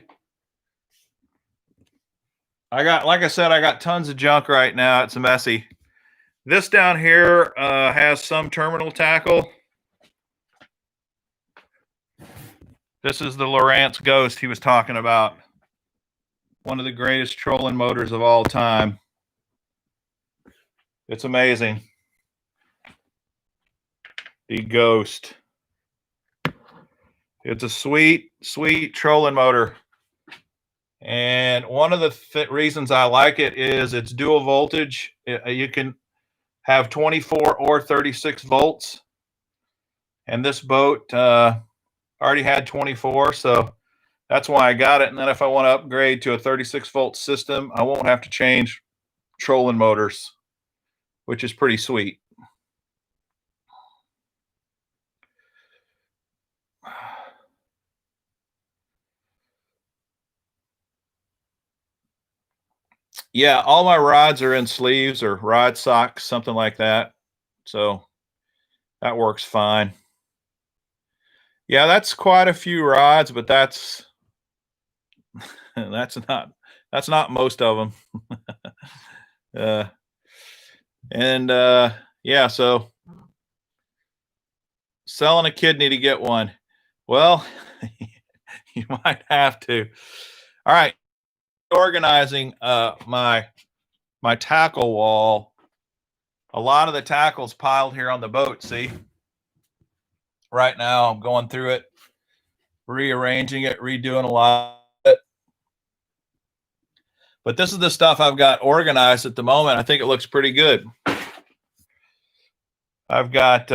S1: Like I said, I got tons of junk right now. It's messy. This down here has some terminal tackle. This is the Lawrence Ghost he was talking about. One of the greatest trolling motors of all time. It's amazing. The Ghost. It's a sweet, sweet trolling motor. And one of the reasons I like it is it's dual voltage. You can have 24 or 36 volts. And this boat already had 24, so that's why I got it. And then if I want to upgrade to a 36 volt system, I won't have to change trolling motors, which is pretty sweet. Yeah, all my rods are in sleeves or rod socks, something like that. So that works fine. Yeah, that's quite a few rods, but that's not most of them. Yeah, so selling a kidney to get one. Well, you might have to. All right. Organizing my tackle wall. A lot of the tackles piled here on the boat, see? right now. I'm going through it, rearranging it, redoing a lot of it. But this is the stuff I've got organized at the moment. I think it looks pretty good. I've got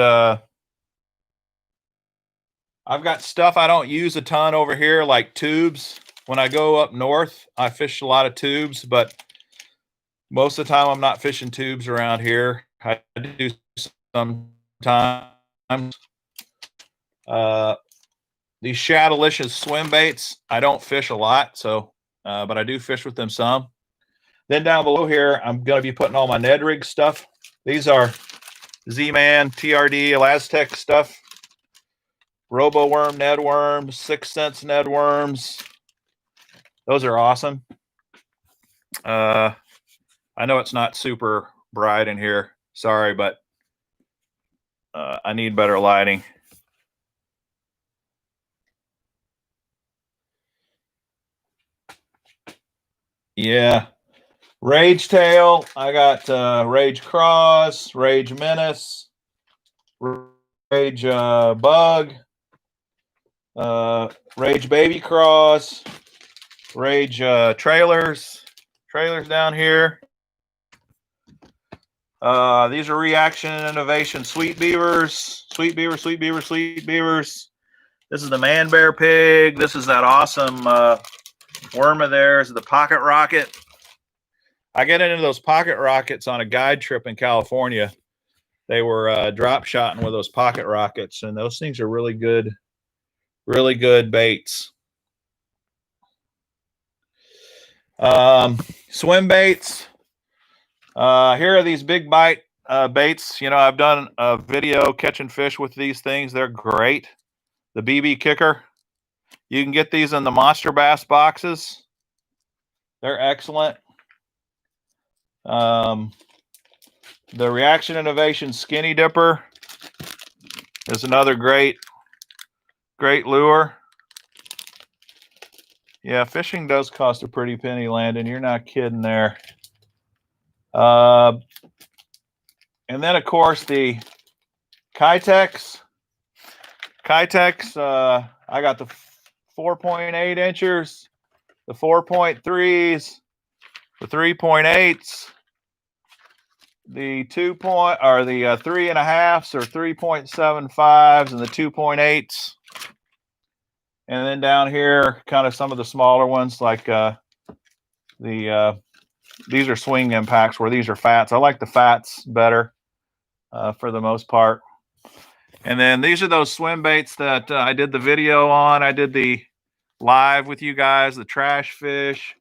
S1: stuff I don't use a ton over here, like tubes. When I go up north, I fish a lot of tubes, but most of the time I'm not fishing tubes around here. I do sometimes. These Shadowlicious swim baits, I don't fish a lot, so but I do fish with them some. Then down below here, I'm going to be putting all my Ned Rig stuff. These are Z-Man, TRD, Elastec stuff. Robo Worm, Ned Worms, 6 Sense Ned Worms. Those are awesome. I know it's not super bright in here. Sorry, but I need better lighting. Yeah. Rage Tail. I got Rage Cross, Rage Menace, Rage Bug, Rage Baby Cross, Rage trailers down here. These are Reaction and Innovation Sweet Beavers. Sweet Beavers. This is the Man Bear Pig. This is that awesome worm of theirs, the Pocket Rocket. I get into those Pocket Rockets on a guide trip in California. They were drop shotting with those Pocket Rockets, and those things are really good baits. Swim baits. Here are these big bite baits. You know, I've done a video catching fish with these things. They're great. The BB Kicker. You can get these in the Monster Bass boxes. They're excellent. The Reaction Innovation Skinny Dipper is another great lure. Yeah, fishing does cost a pretty penny, Landon. You're not kidding there. And then, of course, the Kitex. I got the 4.8 inchers, the 4.3s, the 3.8s, the 3.5s or 3.75s, and the 2.8s. And then down here, kind of some of the smaller ones, like these are swing impacts, where these are fats. I like the fats better for the most part. And then these are those swim baits that I did the video on. I did the live with you guys, the Trash Fish,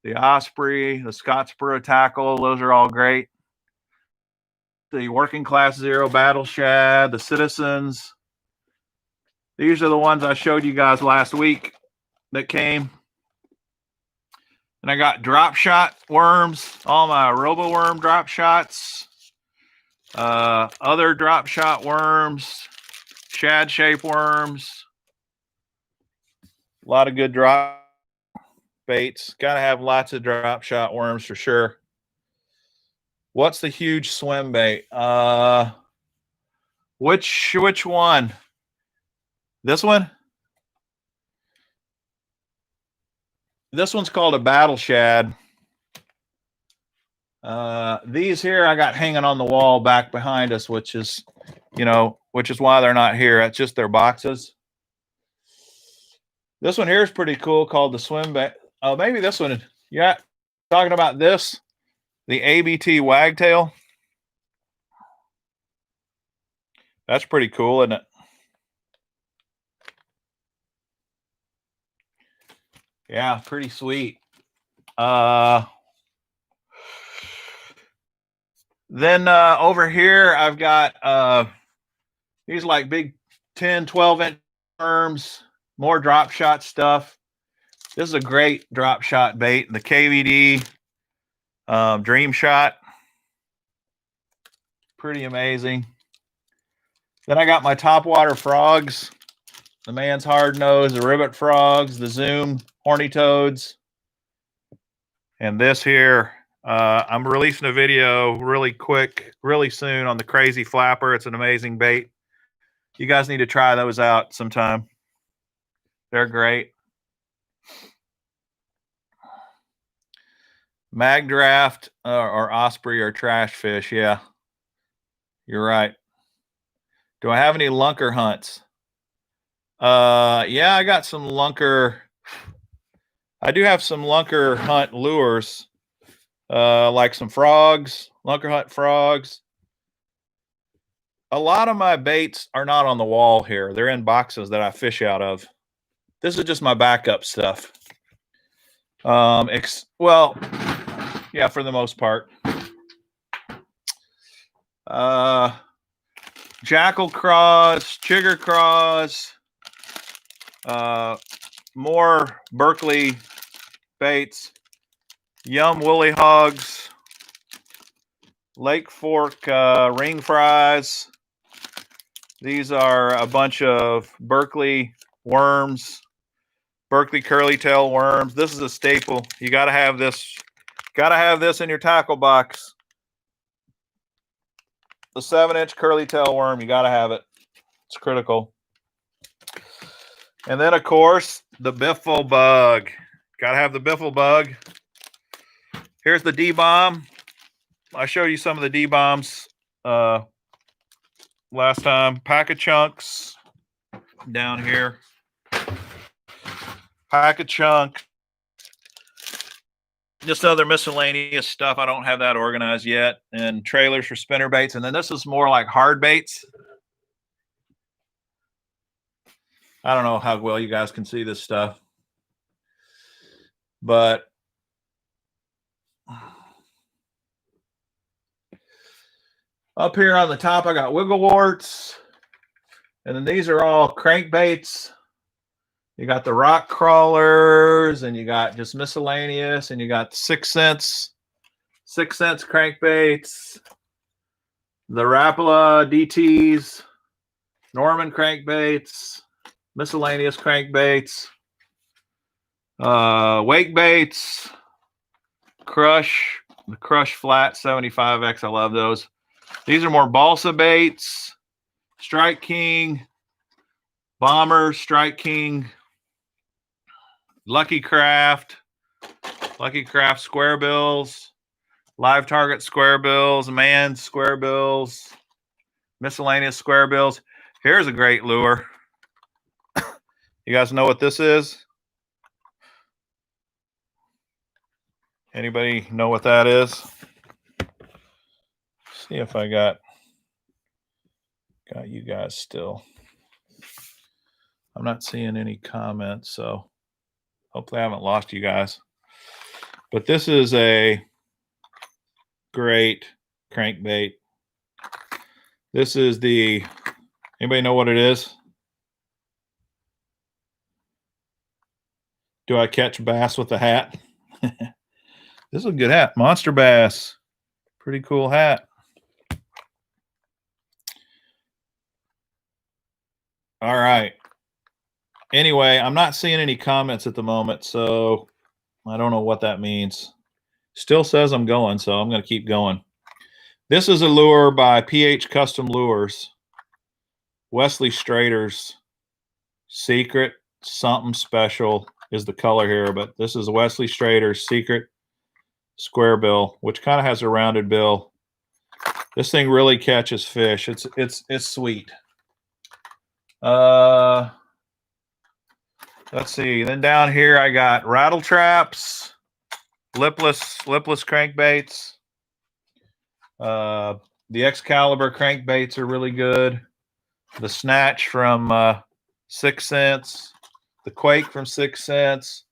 S1: the Osprey, the Scottsboro Tackle. Those are all great. The Working Class Zero Battle Shad, the Citizens. These are the ones I showed you guys last week that came. And I got drop shot worms, all my Robo Worm drop shots, other drop shot worms, shad shape worms. A lot of good drop baits. Got to have lots of drop shot worms for sure. What's the huge swim bait? Which one? This one? This one's called a Battle Shad. These here I got hanging on the wall back behind us, which is why they're not here. It's just their boxes. This one here is pretty cool, called the swim bait. Oh, maybe this one. Yeah, talking about this, the ABT Wagtail. That's pretty cool, isn't it? Yeah, pretty sweet. Then over here, I've got these like big 10, 12-inch worms, more drop shot stuff. This is a great drop shot bait, the KVD Dream Shot. Pretty amazing. Then I got my topwater frogs, the Man's Hard Nose, the Ribbit Frogs, the Zoom Horny Toads. And this here, I'm releasing a video really quick, really soon on the Crazy Flapper. It's an amazing bait. You guys need to try those out sometime. They're great. Mag Draft or Osprey or trash fish. Yeah, you're right. Do I have any lunker hunts? Yeah, I got some lunker. I do have some lunker hunt lures, like some frogs, lunker hunt frogs. A lot of my baits are not on the wall here. They're in boxes that I fish out of. This is just my backup stuff. Well, yeah, for the most part. Jackal craws, chigger craws, more Berkeley baits, Yum woolly hogs, Lake Fork ring fries. These are a bunch of Berkeley worms, Berkeley curly tail worms. This is a staple. You got to have this. Got to have this in your tackle box. The 7-inch curly tail worm. You got to have it. It's critical. And then, of course, the biffle bug. Got to have the biffle bug. Here's the D-bomb. I showed you some of the D-bombs last time. Pack of chunks down here. Pack of chunk. Just other miscellaneous stuff. I don't have that organized yet. And trailers for spinner baits. And then this is more like hard baits. I don't know how well you guys can see this stuff. But up here on the top, I got wiggle warts. And then these are all crankbaits. You got the rock crawlers, and you got just miscellaneous, and you got 6 cents crankbaits, the Rapala DTs, Norman crankbaits, miscellaneous crankbaits, wake baits, the Crush Flat 75X. I love those. These are more balsa baits, Strike King, Bomber, Strike King, Lucky Craft square bills, Live Target square bills, Man square bills, miscellaneous square bills. Here's a great lure. You guys know what this is? Anybody know what that is? See if I got you guys still. I'm not seeing any comments, so hopefully I haven't lost you guys. But this is a great crankbait. This is the, anybody know what it is? Do I catch bass with a hat? This is a good hat. Monster bass. Pretty cool hat. All right. Anyway, I'm not seeing any comments at the moment, so I don't know what that means. Still says I'm going, so I'm going to keep going. This is a lure by PH Custom Lures. Wesley Strader's Secret Something Special is the color here, but this is Wesley Strader's Secret Square Bill, which kind of has a rounded bill. This thing really catches fish. It's sweet. Let's see. Then down here I got rattle traps, lipless crankbaits. The Excalibur crankbaits are really good. The Snatch from 6 cents, the Quake from 6 cents.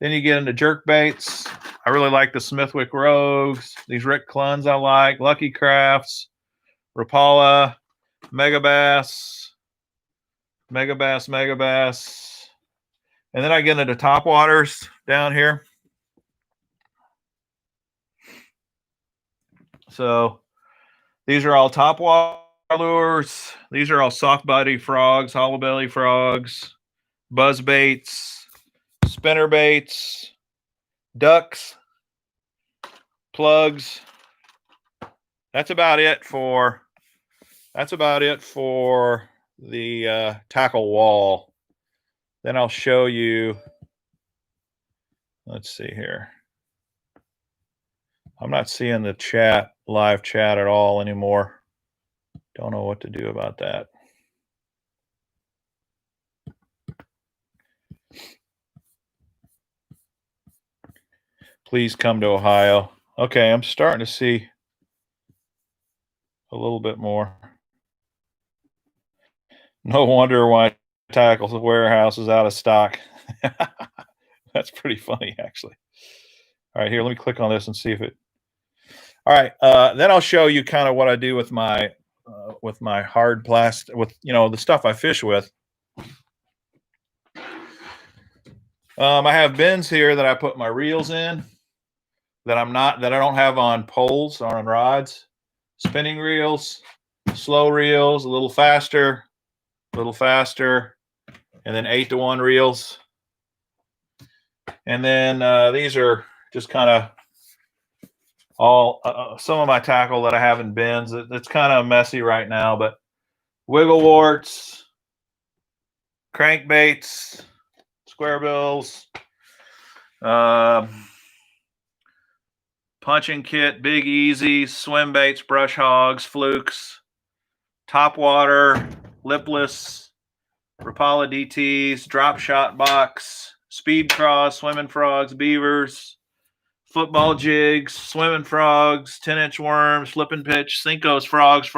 S1: Then you get into jerk baits. I really like the Smithwick Rogues. These Rick Cluns I like. Lucky Crafts, Rapala, Megabass. And then I get into top waters down here. So these are all top water lures. These are all soft body frogs, hollow belly frogs, buzz baits, spinner baits, ducks, plugs. That's about it for the tackle wall. Then I'll show you. Let's see here. I'm not seeing the chat, live chat at all anymore. Don't know what to do about that. Please come to Ohio. Okay, I'm starting to see a little bit more. No wonder why Tackle Warehouse is out of stock. That's pretty funny, actually. All right, here, let me click on this and see if it. All right, then I'll show you kind of what I do with my hard plastic, with the stuff I fish with. I have bins here that I put my reels in that I don't have on poles or on rods. Spinning reels, slow reels, a little faster, and then 8-to-1 reels. And then these are just kind of all some of my tackle that I have in bins. It's kind of messy right now, but wiggle warts, crankbaits, square bills, punching kit, big easy, swim baits, brush hogs, flukes, top water, lipless, Rapala DTs, drop shot box, speed cross, swimming frogs, beavers, football jigs, swimming frogs, 10-inch worms, flipping pitch, Cinco's frogs,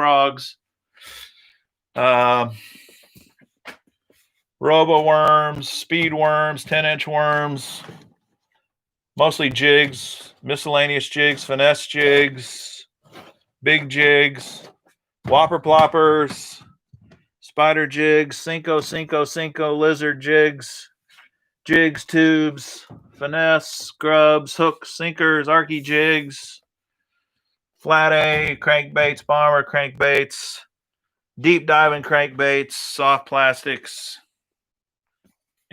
S1: robo worms, speed worms, 10-inch worms, mostly jigs, miscellaneous jigs, finesse jigs, big jigs, whopper ploppers, spider jigs, Cinco, lizard jigs, tubes, finesse, grubs, hooks, sinkers, arky jigs, flat A, crankbaits, bomber crankbaits, deep diving crankbaits, soft plastics.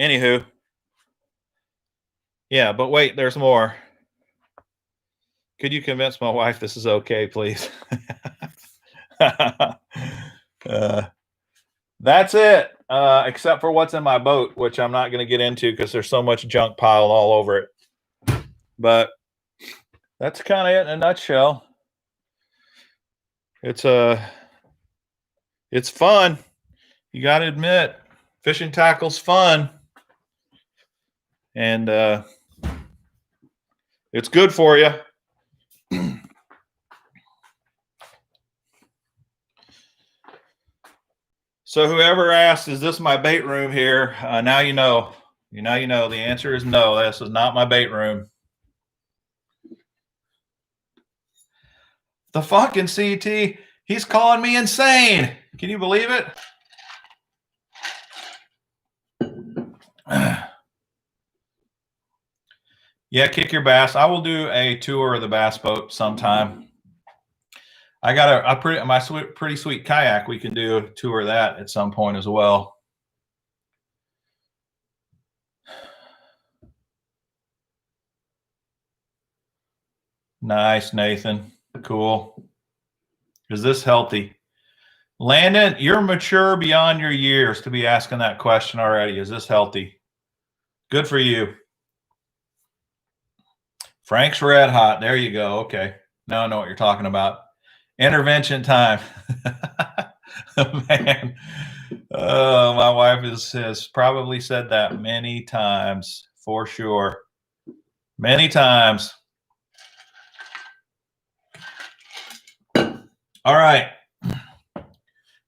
S1: Anywho. Yeah, but wait, there's more. Could you convince my wife this is okay, please? That's it, except for what's in my boat, which I'm not going to get into because there's so much junk piled all over it. But that's kind of it in a nutshell. It's fun. You got to admit, fishing tackle's fun. And it's good for you. So whoever asked, is this my bait room here? Now you know. Now you know. The answer is no. This is not my bait room. The fucking CT, he's calling me insane. Can you believe it? Yeah, kick your bass. I will do a tour of the bass boat sometime. I got my pretty sweet kayak. We can do a tour of that at some point as well. Nice, Nathan. Cool. Is this healthy? Landon, you're mature beyond your years to be asking that question already. Is this healthy? Good for you. Frank's Red Hot. There you go. Okay. Now I know what you're talking about. Intervention time. Man. My wife has probably said that many times, for sure. Many times. All right.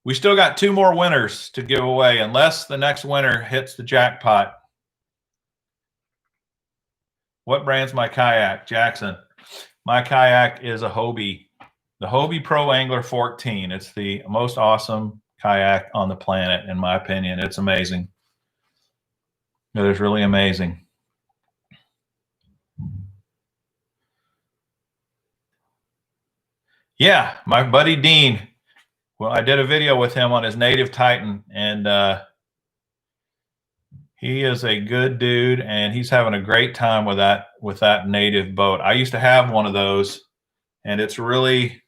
S1: We still got 2 more winners to give away, unless the next winner hits the jackpot. What brand's my kayak? Jackson. My kayak is a Hobie. The Hobie Pro Angler 14. It's the most awesome kayak on the planet, in my opinion. It's amazing. It is really amazing. Yeah, my buddy Dean. Well, I did a video with him on his native Titan, and he is a good dude, and he's having a great time with that native boat. I used to have one of those, and it's really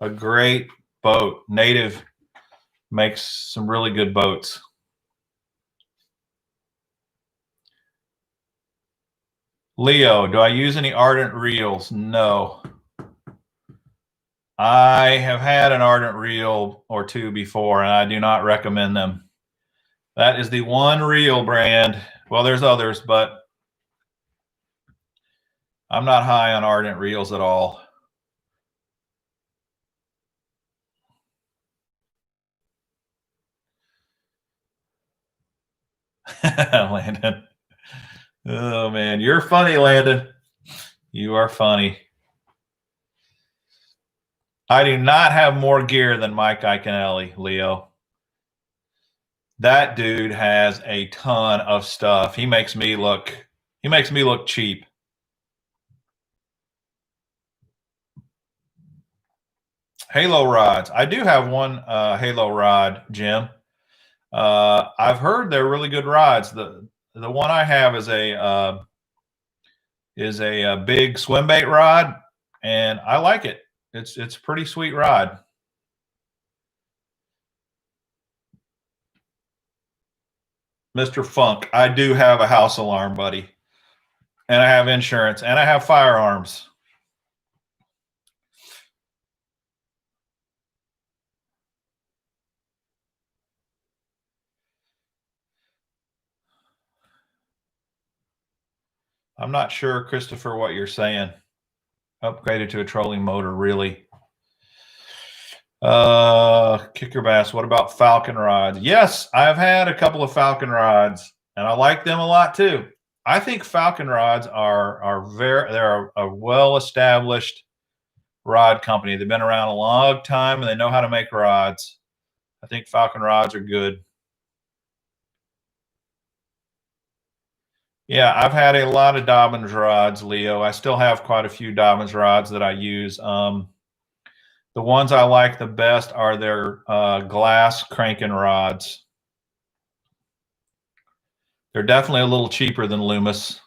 S1: a great boat. Native Makes some really good boats. Leo, do I use any Ardent reels? No. I have had an Ardent reel or two before, and I do not recommend them. That is the one reel brand. Well, there's others, but I'm not high on Ardent reels at all. Landon. Oh, man. You're funny, Landon. You are funny. I do not have more gear than Mike Iaconelli, Leo. That dude has a ton of stuff. He makes me look cheap. Halo rods. I do have one Halo rod, Jim. I've heard they're really good rods. The one I have is a big swim bait rod, and I like it. It's a pretty sweet rod. Mr. Funk, I do have a house alarm, buddy, and I have insurance, and I have firearms. I'm not sure, Christopher, what you're saying. Upgraded to a trolling motor, really? Kicker bass. What about Falcon rods? Yes, I've had a couple of Falcon rods, and I like them a lot too. I think Falcon rods they're a well-established rod company. They've been around a long time, and they know how to make rods. I think Falcon rods are good. Yeah, I've had a lot of Dobbins rods, Leo. I still have quite a few Dobbins rods that I use. The ones I like the best are their glass cranking rods. They're definitely a little cheaper than Loomis.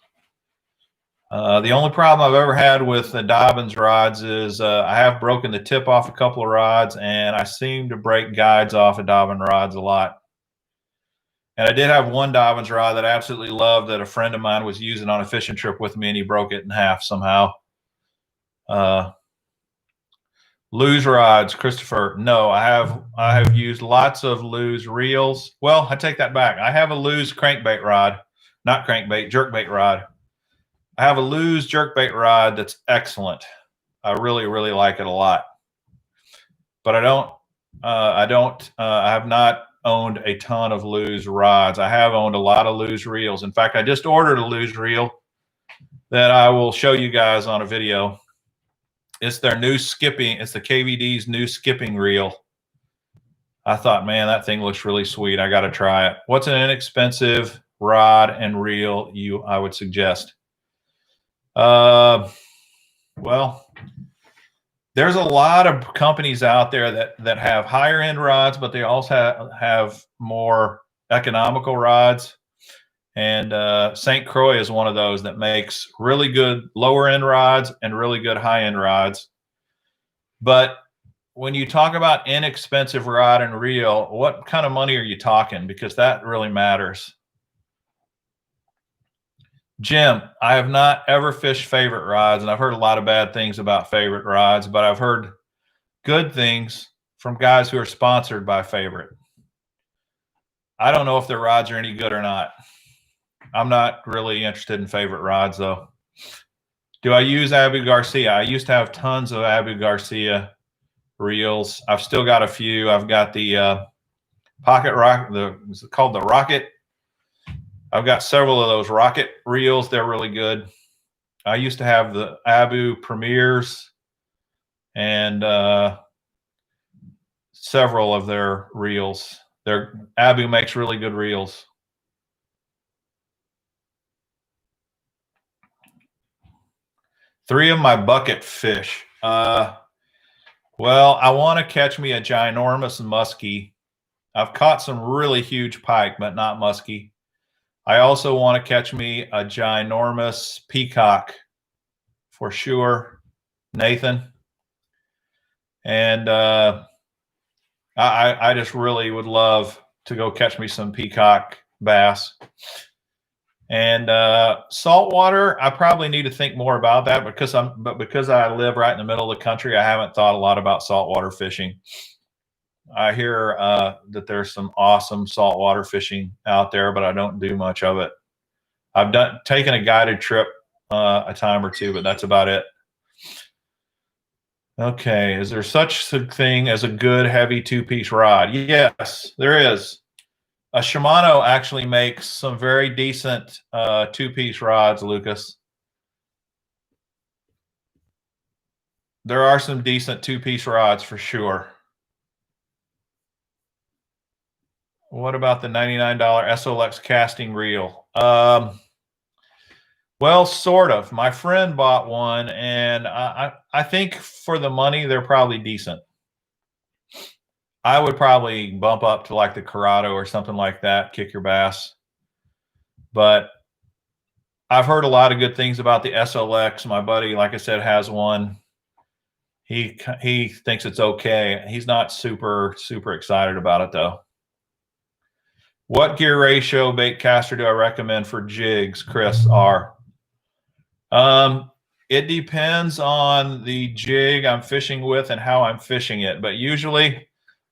S1: The only problem I've ever had with the Dobbins rods is I have broken the tip off a couple of rods, and I seem to break guides off of Dobbins rods a lot. And I did have one Dobbins rod that I absolutely loved that a friend of mine was using on a fishing trip with me, and he broke it in half somehow. Lew's rods, Christopher. No, I have used lots of Lew's reels. Well, I take that back. I have a Lew's crankbait rod, not crankbait, jerkbait rod. I have a Lew's jerkbait rod that's excellent. I really, really like it a lot. But I have not owned a ton of Lew's rods. I have owned a lot of Lew's reels. In fact, I just ordered a Lew's reel that I will show you guys on a video. It's their new skipping. It's the KVD's new skipping reel. I thought, man, that thing looks really sweet. I got to try it. What's an inexpensive rod and reel I would suggest? Well, there's a lot of companies out there that have higher end rods, but they also have more economical rods. And St. Croix is one of those that makes really good lower end rods and really good high end rods. But when you talk about inexpensive rod and reel, what kind of money are you talking? Because that really matters. Jim, I have not ever fished Favorite rods, and I've heard a lot of bad things about Favorite rods, but I've heard good things from guys who are sponsored by Favorite. I don't know if their rods are any good or not. I'm not really interested in Favorite rods, though. Do I use Abu Garcia? I used to have tons of Abu Garcia reels. I've still got a few. I've got the Pocket Rock. Is it called the Rocket? I've got several of those Rocket reels. They're really good. I used to have the Abu Premiers and several of their reels. Abu makes really good reels. Three of my bucket fish. Well, I want to catch me a ginormous muskie. I've caught some really huge pike, but not muskie. I also want to catch me a ginormous peacock for sure, Nathan. And I I just really would love to go catch me some peacock bass. And saltwater, I probably need to think more about that because I live right in the middle of the country, I haven't thought a lot about saltwater fishing. I hear that there's some awesome saltwater fishing out there, but I don't do much of it. I've taken a guided trip a time or two, but that's about it. Okay, is there such a thing as a good heavy two-piece rod? Yes, there is. A Shimano actually makes some very decent two-piece rods, Lucas. There are some decent two-piece rods for sure. What about the $99 SOLX casting reel? Well, sort of. My friend bought one, and I think for the money, they're probably decent. I would probably bump up to like the Corrado or something like that, kick your bass. But I've heard a lot of good things about the SLX. My buddy, like I said, has one. He thinks it's okay. He's not super excited about it though. What gear ratio bait caster do I recommend for jigs, Chris R? It depends on the jig I'm fishing with and how I'm fishing it. But usually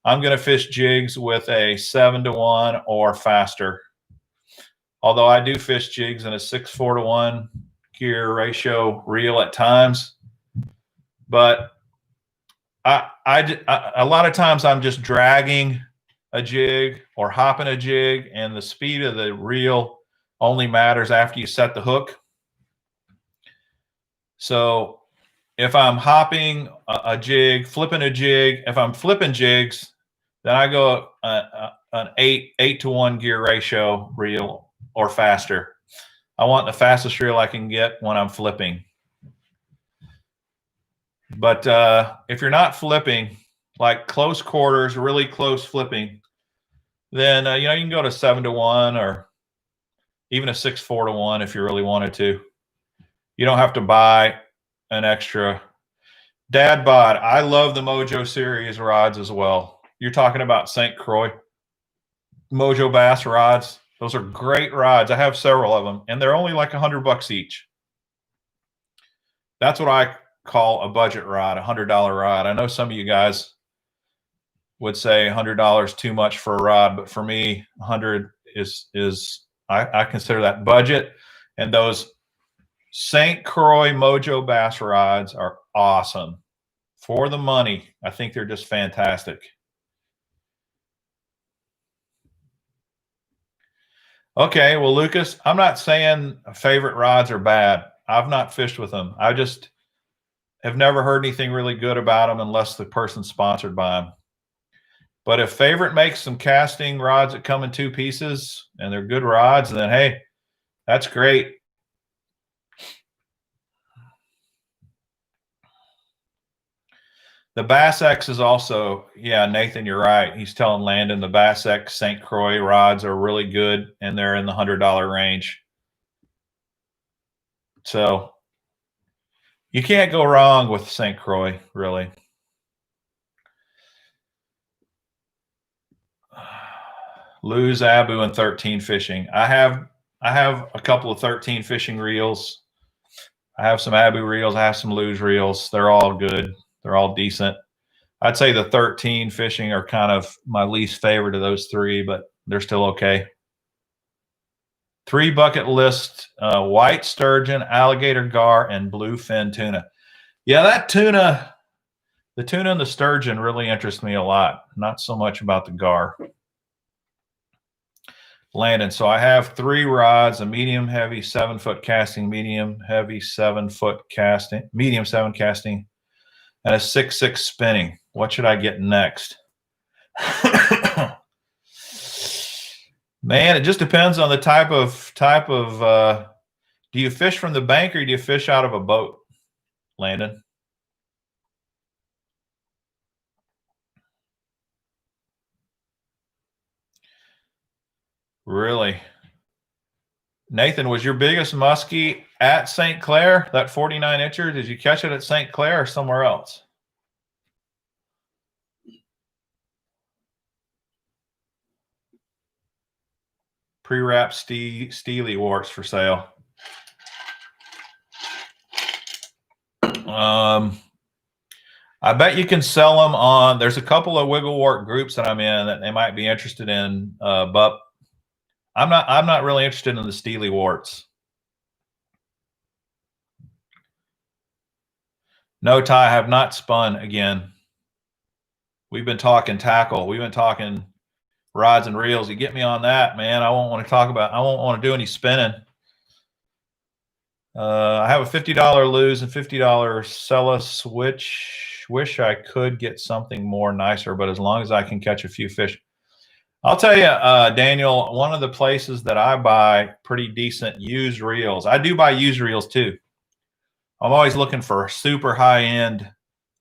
S1: I'm going to fish jigs with a 7-to-1 or faster. Although I do fish jigs in a 6-4-to-1 gear ratio reel at times. But a lot of times I'm just dragging a jig or hopping a jig, and the speed of the reel only matters after you set the hook. So if I'm hopping a jig, flipping a jig, if I'm flipping jigs, then I go an 8-to-1 gear ratio reel or faster. I want the fastest reel I can get when I'm flipping. But if you're not flipping, like close quarters, really close flipping, then you can go to 7-to-1 or even a 6-4-to-1 if you really wanted to. You don't have to buy an extra. Dad bod. I love the Mojo series rods as well. You're talking about St. Croix Mojo bass rods. Those are great rods. I have several of them, and they're only like $100 each. That's what I call a budget rod, $100 rod. I know some of you guys would say $100 too much for a rod, but for me, 100 is I consider that budget. And those St. Croix Mojo bass rods are awesome for the money. I think they're just fantastic. Okay, well, Lucas, I'm not saying favorite rods are bad. I've not fished with them. I just have never heard anything really good about them unless the person's sponsored by them. But if favorite makes some casting rods that come in 2 pieces and they're good rods, then hey, that's great. The Bass X is also, yeah, Nathan, you're right. He's telling Landon the Bass X St. Croix rods are really good, and they're in the $100 range. So you can't go wrong with St. Croix, really. Lose Abu and 13 fishing. I have a couple of 13 fishing reels. I have some Abu reels. I have some Lose reels. They're all good. They're all decent. I'd say the 13 fishing are kind of my least favorite of those 3, but they're still okay. 3 bucket list: white sturgeon, alligator gar, and bluefin tuna. Yeah, that tuna, the tuna and the sturgeon really interest me a lot. Not so much about the gar. Landon, so I have 3 rods: a medium heavy 7-foot casting, medium heavy 7-foot casting, medium 7 casting, and a 6-6 spinning. What should I get next? Man, it just depends on the type of do you fish from the bank or do you fish out of a boat, Landon? Really? Nathan, was your biggest muskie at St. Clair, that 49 incher? Did you catch it at St. Clair or somewhere else? Pre-wrapped steely warts for sale. I bet you can sell them on, there's a couple of wiggle wart groups that I'm in that they might be interested in, but I'm not really interested in the steely warts. No, Ty, I have not spun again. We've been talking tackle. We've been talking rods and reels. You get me on that, man. I won't want to do any spinning. I have a $50 lose and $50 sell a switch. Wish I could get something more nicer, but as long as I can catch a few fish. I'll tell you, Daniel, one of the places that I buy pretty decent used reels. I do buy used reels too. I'm always looking for super high-end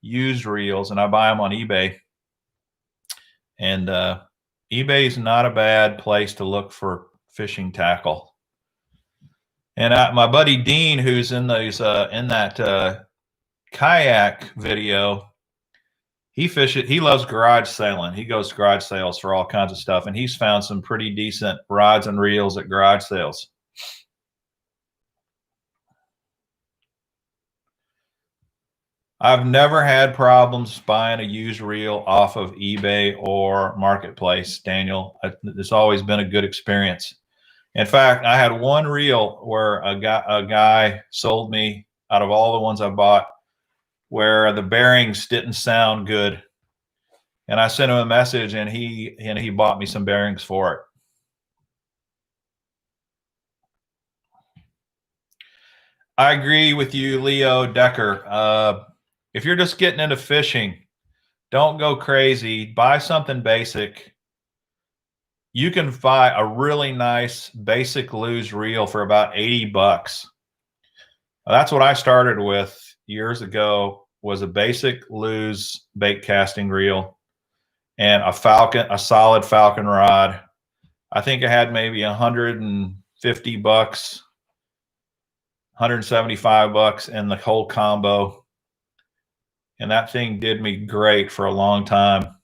S1: used reels, and I buy them on eBay. And eBay is not a bad place to look for fishing tackle. And my buddy Dean, who's in those in that kayak video, he loves garage sailing. He goes to garage sales for all kinds of stuff, and he's found some pretty decent rods and reels at garage sales. I've never had problems buying a used reel off of eBay or Marketplace, Daniel. It's always been a good experience. In fact, I had one reel where a guy sold me, out of all the ones I bought, where the bearings didn't sound good. And I sent him a message, and he bought me some bearings for it. I agree with you, Leo Decker. If you're just getting into fishing, don't go crazy. Buy something basic. You can buy a really nice basic lose reel for about $80. That's what I started with years ago, was a basic lose bait casting reel and a solid Falcon rod. I think I had maybe $150, $175 in the whole combo. And that thing did me great for a long time.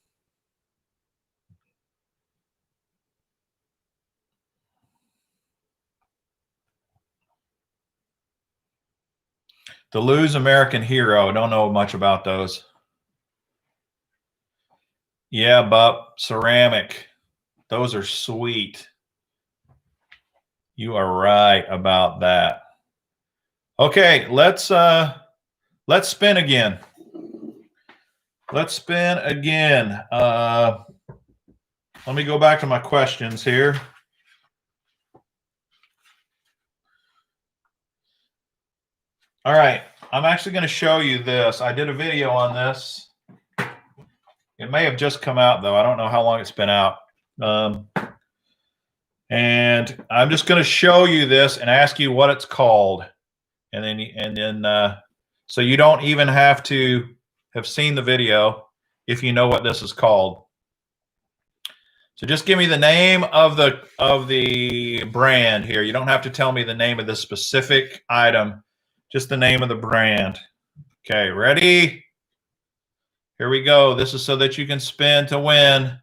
S1: The Lose American Hero. I don't know much about those. Yeah, Bup, ceramic. Those are sweet. You are right about that. Okay, let's spin again. Let's spin again. Let me go back to my questions here. All right, I'm actually going to show you this. I did a video on this. It may have just come out, though. I don't know how long it's been out. And I'm just going to show you this and ask you what it's called. And then so you don't even have to have seen the video if you know what this is called. So just give me the name of the brand here. You don't have to tell me the name of the specific item, just the name of the brand. Okay, ready? Here we go. This is so that you can spin to win.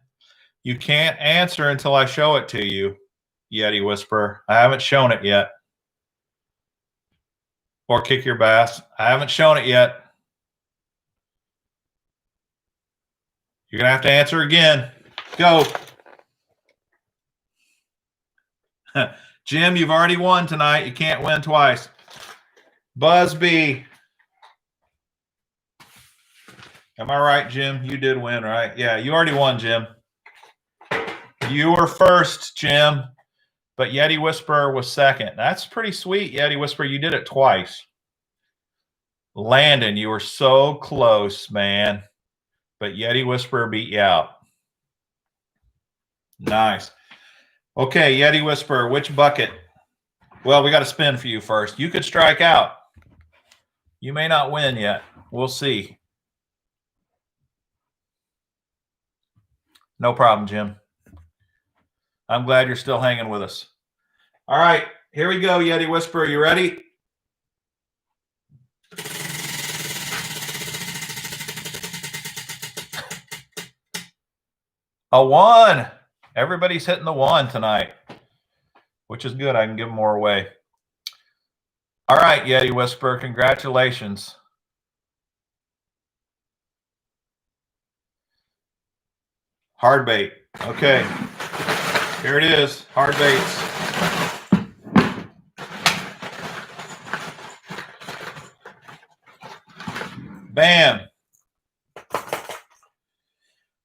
S1: You can't answer until I show it to you, Yeti Whisperer. I haven't shown it yet. Or Kick Your Bass. I haven't shown it yet. You're going to have to answer again. Go. Jim, you've already won tonight. You can't win twice. Busby. Am I right, Jim? You did win, right? Yeah, you already won, Jim. You were first, Jim, but Yeti Whisperer was second. That's pretty sweet, Yeti Whisperer. You did it twice. Landon, you were so close, man, but Yeti Whisperer beat you out. Nice. Okay, Yeti Whisperer, which bucket? Well, we got to spin for you first. You could strike out. You may not win yet. We'll see. No problem, Jim. I'm glad you're still hanging with us. All right, here we go, Yeti Whisperer. You ready? A 1. Everybody's hitting the 1 tonight. which is good. I can give more away. All right, Yeti Whisperer, congratulations. Hard bait. Okay. Here it is. Hard baits. Bam.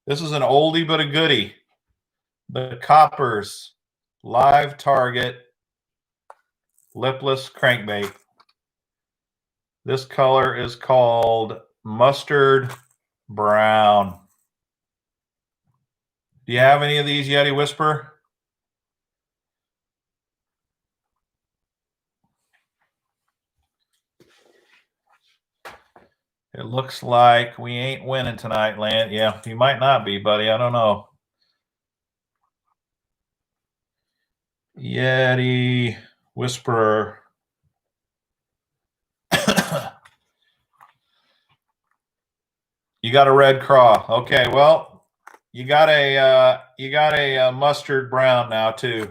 S1: This is an oldie but a goodie. The Coppers Live Target Lipless Crankbait. This color is called Mustard Brown. Do you have any of these, Yeti Whisperer? It looks like we ain't winning tonight, Land. Yeah, you might not be, buddy. I don't know. Yeti Whisperer. You got a red craw. Okay, well, you got a mustard brown now too.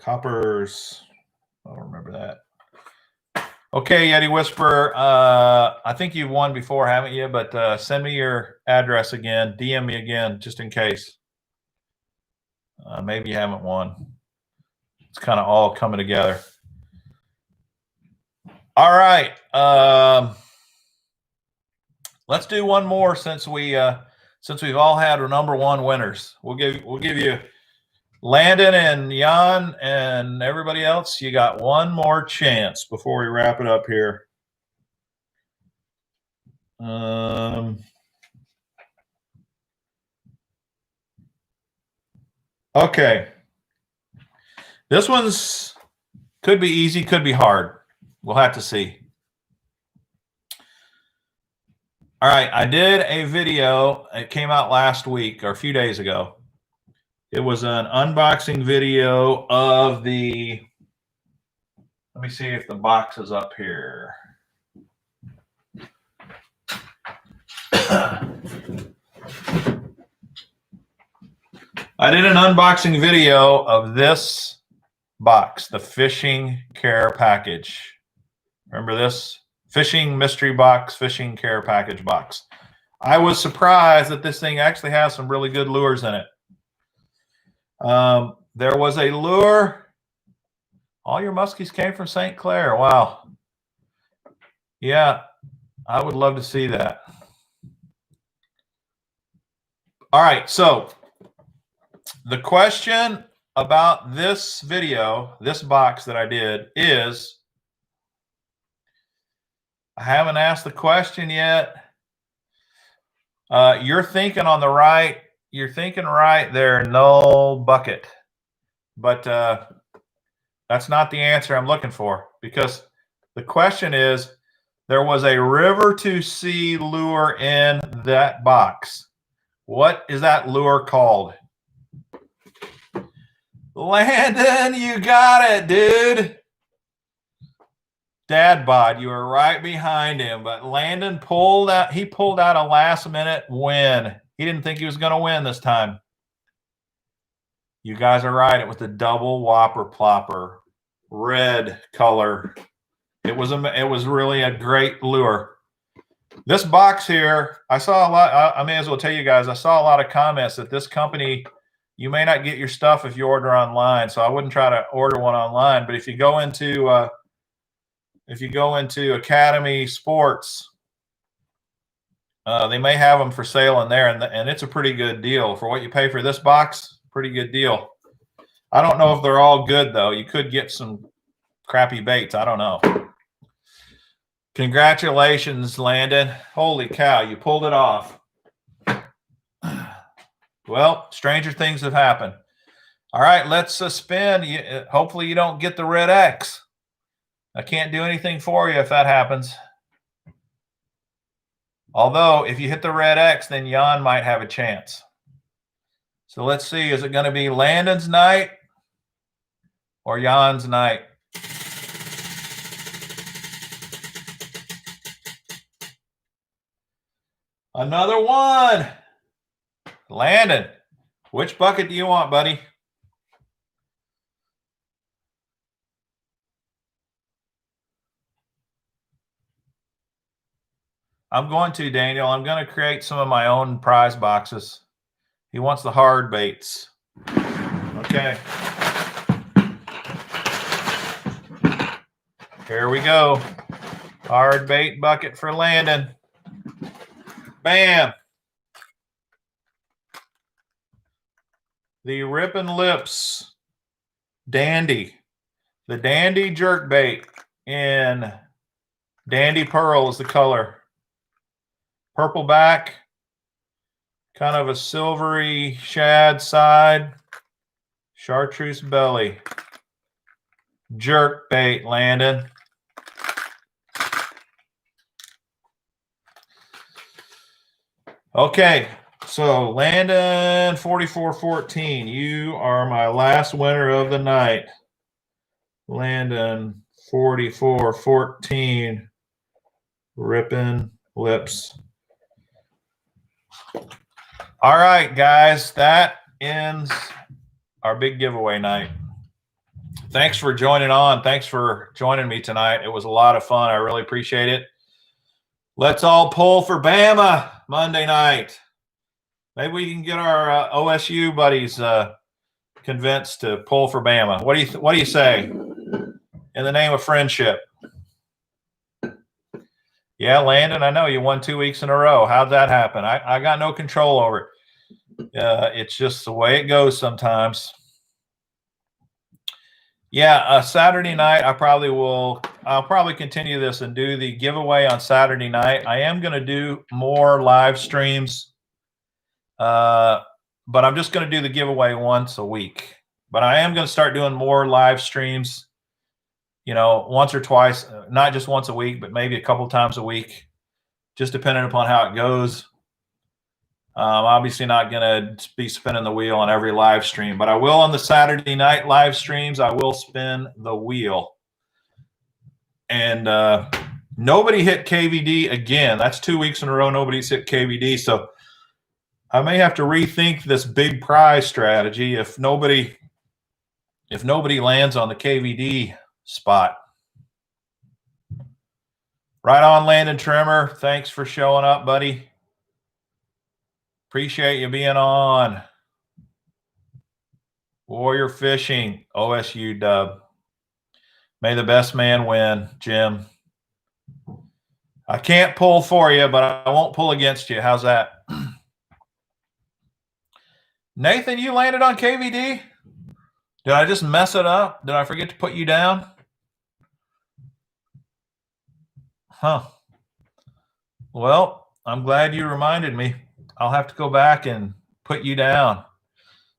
S1: Coppers. I don't remember that. Okay, Yeti Whisperer. I think you've won before, haven't you? But send me your address again. DM me again, just in case. Maybe you haven't won. It's kind of all coming together. All right. Let's do one more since we've all had our #1 winners. We'll give you Landon and Jan and everybody else. You got one more chance before we wrap it up here. Okay. This one's could be easy, could be hard. We'll have to see. All right, I did a video. It came out last week or a few days ago. It was an unboxing video of the, let me see if the box is up here. I did an unboxing video of this box, the Fishing Care Package. Remember this? Fishing Mystery Box, Fishing Care Package box. I was surprised that this thing actually has some really good lures in it. There was a lure. All your muskies came from St. Clair. Wow. Yeah, I would love to see that. All right, so the question about this video, this box that I did is, I haven't asked the question yet. You're thinking on the right. You're thinking right there, no bucket. But that's not the answer I'm looking for, because the question is, there was a river to sea lure in that box. What is that lure called? Landon, you got it, dude. Dad bod, you were right behind him, but Landon pulled out. He pulled out a last-minute win. He didn't think he was going to win this time. You guys are right. It was the double whopper plopper, red color. It was really a great lure. This box here, I saw a lot. I may as well tell you guys, I saw a lot of comments that this company, you may not get your stuff if you order online. So I wouldn't try to order one online. But if you go into Academy Sports, they may have them for sale in there, and it's a pretty good deal for what you pay for this box. Pretty good deal. I don't know if they're all good though. You could get some crappy baits. I don't know. Congratulations, Landon. Holy cow, you pulled it off. Well, stranger things have happened. All right, let's spin. Hopefully you don't get the red X. I can't do anything for you if that happens. Although, if you hit the red X, then Jan might have a chance. So let's see. Is it going to be Landon's night or Jan's night? Another one. Landon, which bucket do you want, buddy? I'm going to, Daniel. I'm going to create some of my own prize boxes. He wants the hard baits. Okay. Here we go. Hard bait bucket for Landon. Bam. The Rippin' Lips Dandy. The Dandy jerk bait in Dandy Pearl is the color. Purple back, kind of a silvery shad side, chartreuse belly. Jerk bait, Landon. Okay, so Landon 4414, you are my last winner of the night. Landon 4414, Rippin' Lips. All right, guys, that ends our big giveaway night. Thanks for joining on. Thanks for joining me tonight. It was a lot of fun. I really appreciate it. Let's all pull for Bama Monday night. Maybe we can get our OSU buddies convinced to pull for Bama. What do you say? In the name of friendship. Yeah, Landon, I know you won 2 weeks in a row. How'd that happen? I got no control over it. It's just the way it goes sometimes. Yeah, Saturday night, I'll probably continue this and do the giveaway on Saturday night. I am going to do more live streams, but I'm just going to do the giveaway once a week. But I am going to start doing more live streams, you know, once or twice, not just once a week, but maybe a couple times a week, just depending upon how it goes. Obviously not going to be spinning the wheel on every live stream, but I will on the Saturday night live streams. I will spin the wheel. And nobody hit KVD again. That's 2 weeks in a row nobody's hit KVD. So I may have to rethink this big prize strategy if nobody lands on the KVD spot. Right on, Landon Trimmer. Thanks for showing up, buddy. Appreciate you being on. Warrior Fishing, OSU dub. May the best man win, Jim. I can't pull for you, but I won't pull against you. How's that? Nathan, you landed on KVD? Did I just mess it up? Did I forget to put you down? Huh. Well, I'm glad you reminded me. I'll have to go back and put you down.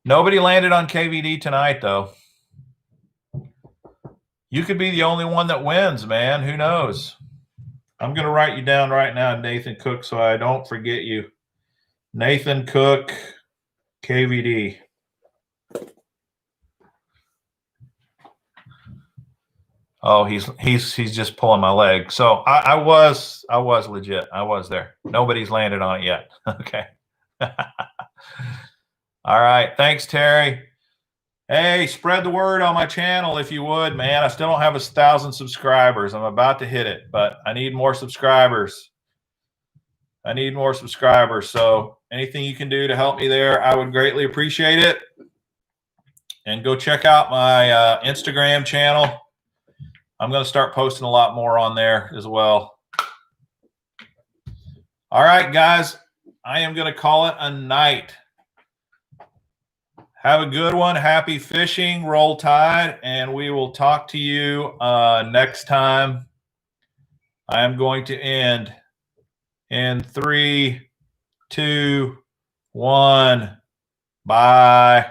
S1: Nobody landed on KVD tonight, though. You could be the only one that wins, man. Who knows? I'm going to write you down right now, Nathan Cook, so I don't forget you. Nathan Cook, KVD. Oh, he's just pulling my leg. So I was legit. I was there. Nobody's landed on it yet. Okay. All right. Thanks, Terry. Hey, spread the word on my channel if you would, man. I still don't have 1,000 subscribers. I'm about to hit it, but I need more subscribers. So anything you can do to help me there, I would greatly appreciate it. And go check out my Instagram channel. I'm going to start posting a lot more on there as well. All right, guys, I am going to call it a night. Have a good one. Happy fishing. Roll Tide. And we will talk to you next time. I am going to end in 3, 2, 1. Bye.